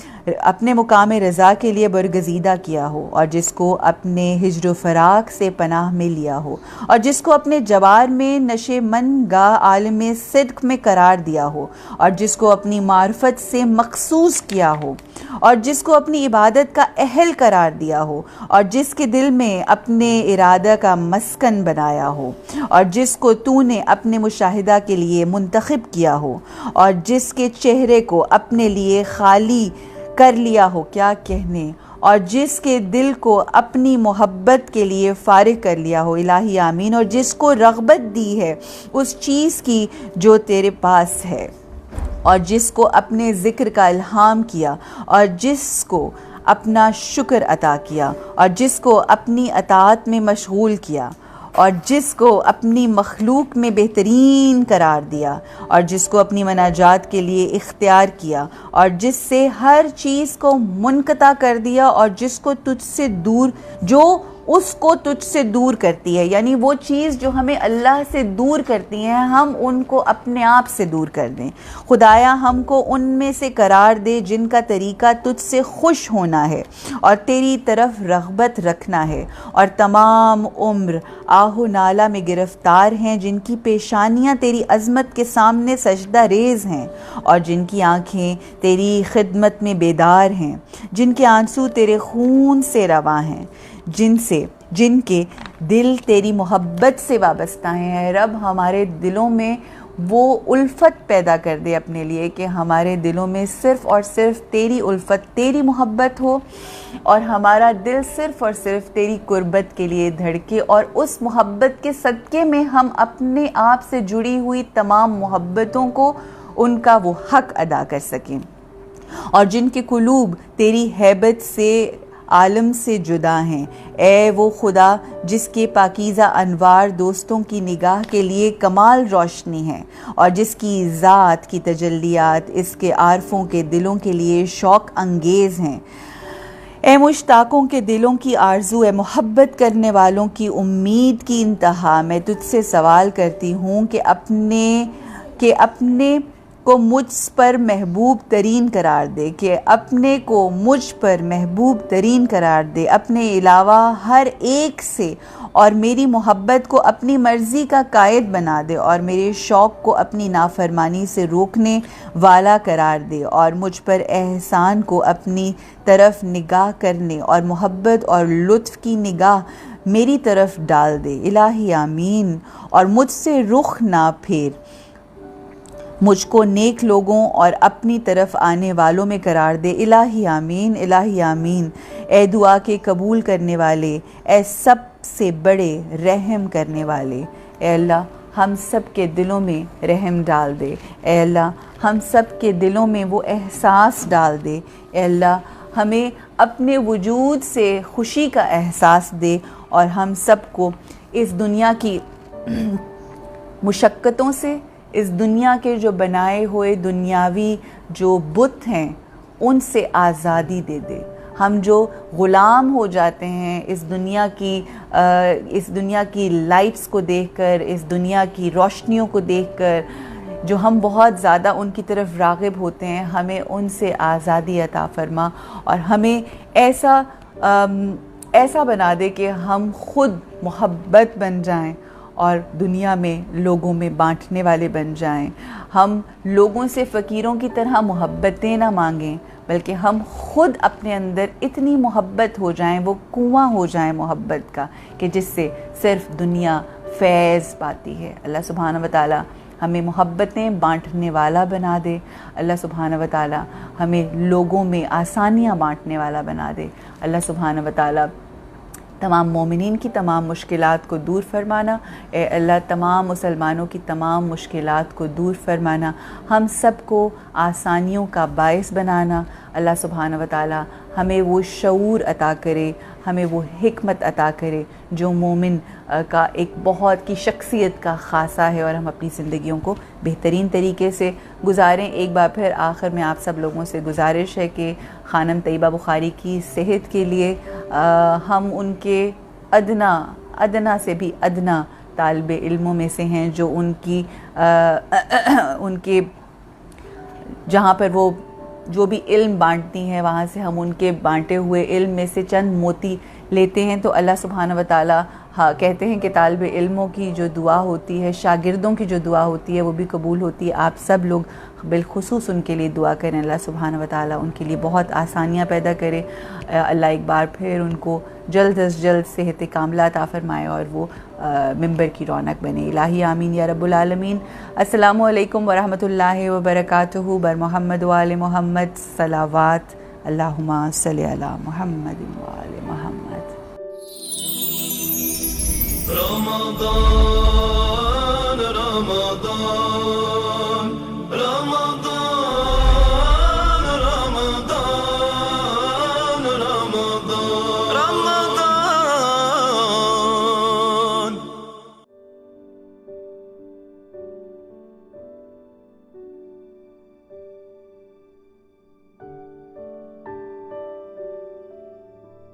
रज़ा के लिए बरगज़ीदा किया हो, और जिसको अपने हिज्र फ़राक से पनाह में लिया हो, और जिसको अपने जवार में नशे मन गा आलम सिद्क़ में करार दिया हो, और जिसको अपनी मार्फत से मखसूस किया हो, और जिसको अपनी इबादत का अहल करार दिया हो, और जिसके दिल में अपने इरादा का मस्कन बनाया हो, और जिसको तूने अपने मुशाहिदा के लिए मुंतखब किया हो, और जिसके चेहरे को अपने लिए खाली कर लिया हो, क्या कहने, और जिसके दिल को अपनी मोहब्बत के लिए फारिग कर लिया हो इलाही आमीन, और जिसको रग़बत दी है उस चीज़ की जो तेरे पास है, और जिसको अपने ज़िक्र का इल्हाम किया, और जिसको अपना शुक्र अता किया, और जिसको अपनी अताअत में मशगूल किया, और जिसको अपनी मखलूक में बेहतरीन करार दिया, और जिसको अपनी मनाजात के लिए इख्तियार किया, और जिससे हर चीज़ को मुनक़ता कर दिया, और जिसको तुझसे दूर जो उसको तुझसे दूर करती है, यानी वो चीज़ जो हमें अल्लाह से दूर करती हैं हम उनको अपने आप से दूर कर दें। खुदाया हमको उनमें से करार दे जिनका तरीक़ा तुझसे खुश होना है और तेरी तरफ रग़बत रखना है, और तमाम उम्र आहो नाला में गिरफ़्तार हैं जिनकी पेशानियाँ तेरी अज़मत के सामने सजदा रेज़ हैं, और जिनकी आँखें तेरी खिदमत में बेदार हैं, जिनके आंसू तेरे खून से रवां हैं, जिनके दिल तेरी मोहब्बत से वाबस्ता हैं। रब हमारे दिलों में वो उल्फत पैदा कर दे अपने लिए कि हमारे दिलों में सिर्फ़ और सिर्फ तेरी उल्फत, तेरी मोहब्बत हो, और हमारा दिल सिर्फ़ और सिर्फ तेरी कुर्बत के लिए धड़के, और उस मोहब्बत के सदक़े में हम अपने आप से जुड़ी हुई तमाम मोहब्बतों को उनका वो हक़ अदा कर सकें, और जिनके कुलूब तेरी हैबत से आलम से जुदा हैं। ए वो खुदा जिसके पाकीज़ा अनवार दोस्तों की निगाह के लिए कमाल रोशनी है, और जिसकी ज़ात की तजल्लियात इसके आरफों के दिलों के लिए शौक़ अंगेज़ हैं। ए मुश्ताकों के दिलों की आरज़ू, ए मोहब्बत करने वालों की उम्मीद की इंतहा, मैं तुझसे सवाल करती हूँ कि अपने को मुझ पर महबूब तरीन करार दे, कि अपने को मुझ पर महबूब तरीन करार दे अपने अलावा हर एक से, और मेरी मोहब्बत को अपनी मर्ज़ी का कायद बना दे, और मेरे शौक़ को अपनी नाफरमानी से रोकने वाला करार दे, और मुझ पर एहसान को अपनी तरफ निगाह करने और मोहब्बत और लुत्फ़ की निगाह मेरी तरफ डाल दे इलाही आमीन, और मुझसे रुख ना फेर, मुझको नेक लोगों और अपनी तरफ आने वालों में करार दे इलाही आमीन, इलाही आमीन। ए दुआ के कबूल करने वाले, ए सब से बड़े रहम करने वाले, ए अल्लाह हम सब के दिलों में रहम डाल दे, ए अल्लाह हम सब के दिलों में वो एहसास डाल दे, ए अल्लाह हमें अपने वजूद से खुशी का एहसास दे, और हम सब को इस दुनिया की मुशक्क़तों से, इस दुनिया के जो बनाए हुए दुनियावी जो बुत हैं उनसे आज़ादी दे दे। हम जो ग़ुलाम हो जाते हैं इस दुनिया की लाइट्स को देखकर, इस दुनिया की रोशनियों को देखकर, जो हम बहुत ज़्यादा उनकी तरफ राग़िब होते हैं, हमें उनसे आज़ादी अता फ़रमा, और हमें ऐसा बना दे कि हम खुद मोहब्बत बन जाएं और दुनिया में लोगों में बांटने वाले बन जाएं। हम लोगों से फ़कीरों की तरह मोहब्बतें ना मांगें, बल्कि हम खुद अपने अंदर इतनी मोहब्बत हो जाएं, वो कुआं हो जाएं मोहब्बत का, कि जिससे सिर्फ़ दुनिया फैज़ पाती है। अल्लाह सुब्हानहू व तआला हमें मोहब्बतें बांटने वाला बना दे। अल्लाह सुब्हानहू व तआला हमें लोगों में आसानियाँ बांटने वाला बना दे। अल्लाह सुब्हानहू व तआला तमाम मोमिनीन की तमाम मुश्किलात को दूर फरमाना। ए अल्लाह तमाम मुसलमानों की तमाम मुश्किलात को दूर फरमाना, हम सब को आसानियों का बायस बनाना। अल्लाह सुब्हानहू व तआला हमें वो शऊर अता करे, हमें वो हिकमत अता करे जो मोमिन का एक बहुत की शख्सियत का ख़ासा है, और हम अपनी ज़िंदगियों को बेहतरीन तरीके से गुजारें। एक बार फिर आखिर में आप सब लोगों से गुजारिश है कि ख़ानम तैयबा बुखारी की सेहत के लिए हम उनके अदना से भी अदना तालिब इल्मों में से हैं, जो उनके जहाँ पर वो जो भी इल्म बांटती हैं वहाँ से हम उनके बांटे हुए इल्म में से चंद मोती लेते हैं। तो अल्लाह सुब्हानहू व तआला कहते हैं कि तालिब इल्मों की जो दुआ होती है, शागिर्दों की जो दुआ होती है, वो भी कबूल होती है। आप सब लोग बिलखुसूस उनके लिए दुआ करें। अल्लाह सुब्हानहू व तआला उनके लिए बहुत आसानियाँ पैदा करे। अल्लाह एक बार फिर उनको जल्द अज जल्द सेहत कामिला अता फरमाए और वो मिंबर की रौनक बने। इलाही आमीन या रब्बुल आलमीन। अस्सलामु अलैकुम व रहमतुल्लाहि व बरकातुहू। बर मोहम्मद व आले मोहम्मद सलावात। अल्लाहुम्मा सल्लि अला मुहम्मद व आले मोहम्मद। Ramadan, Ramadan.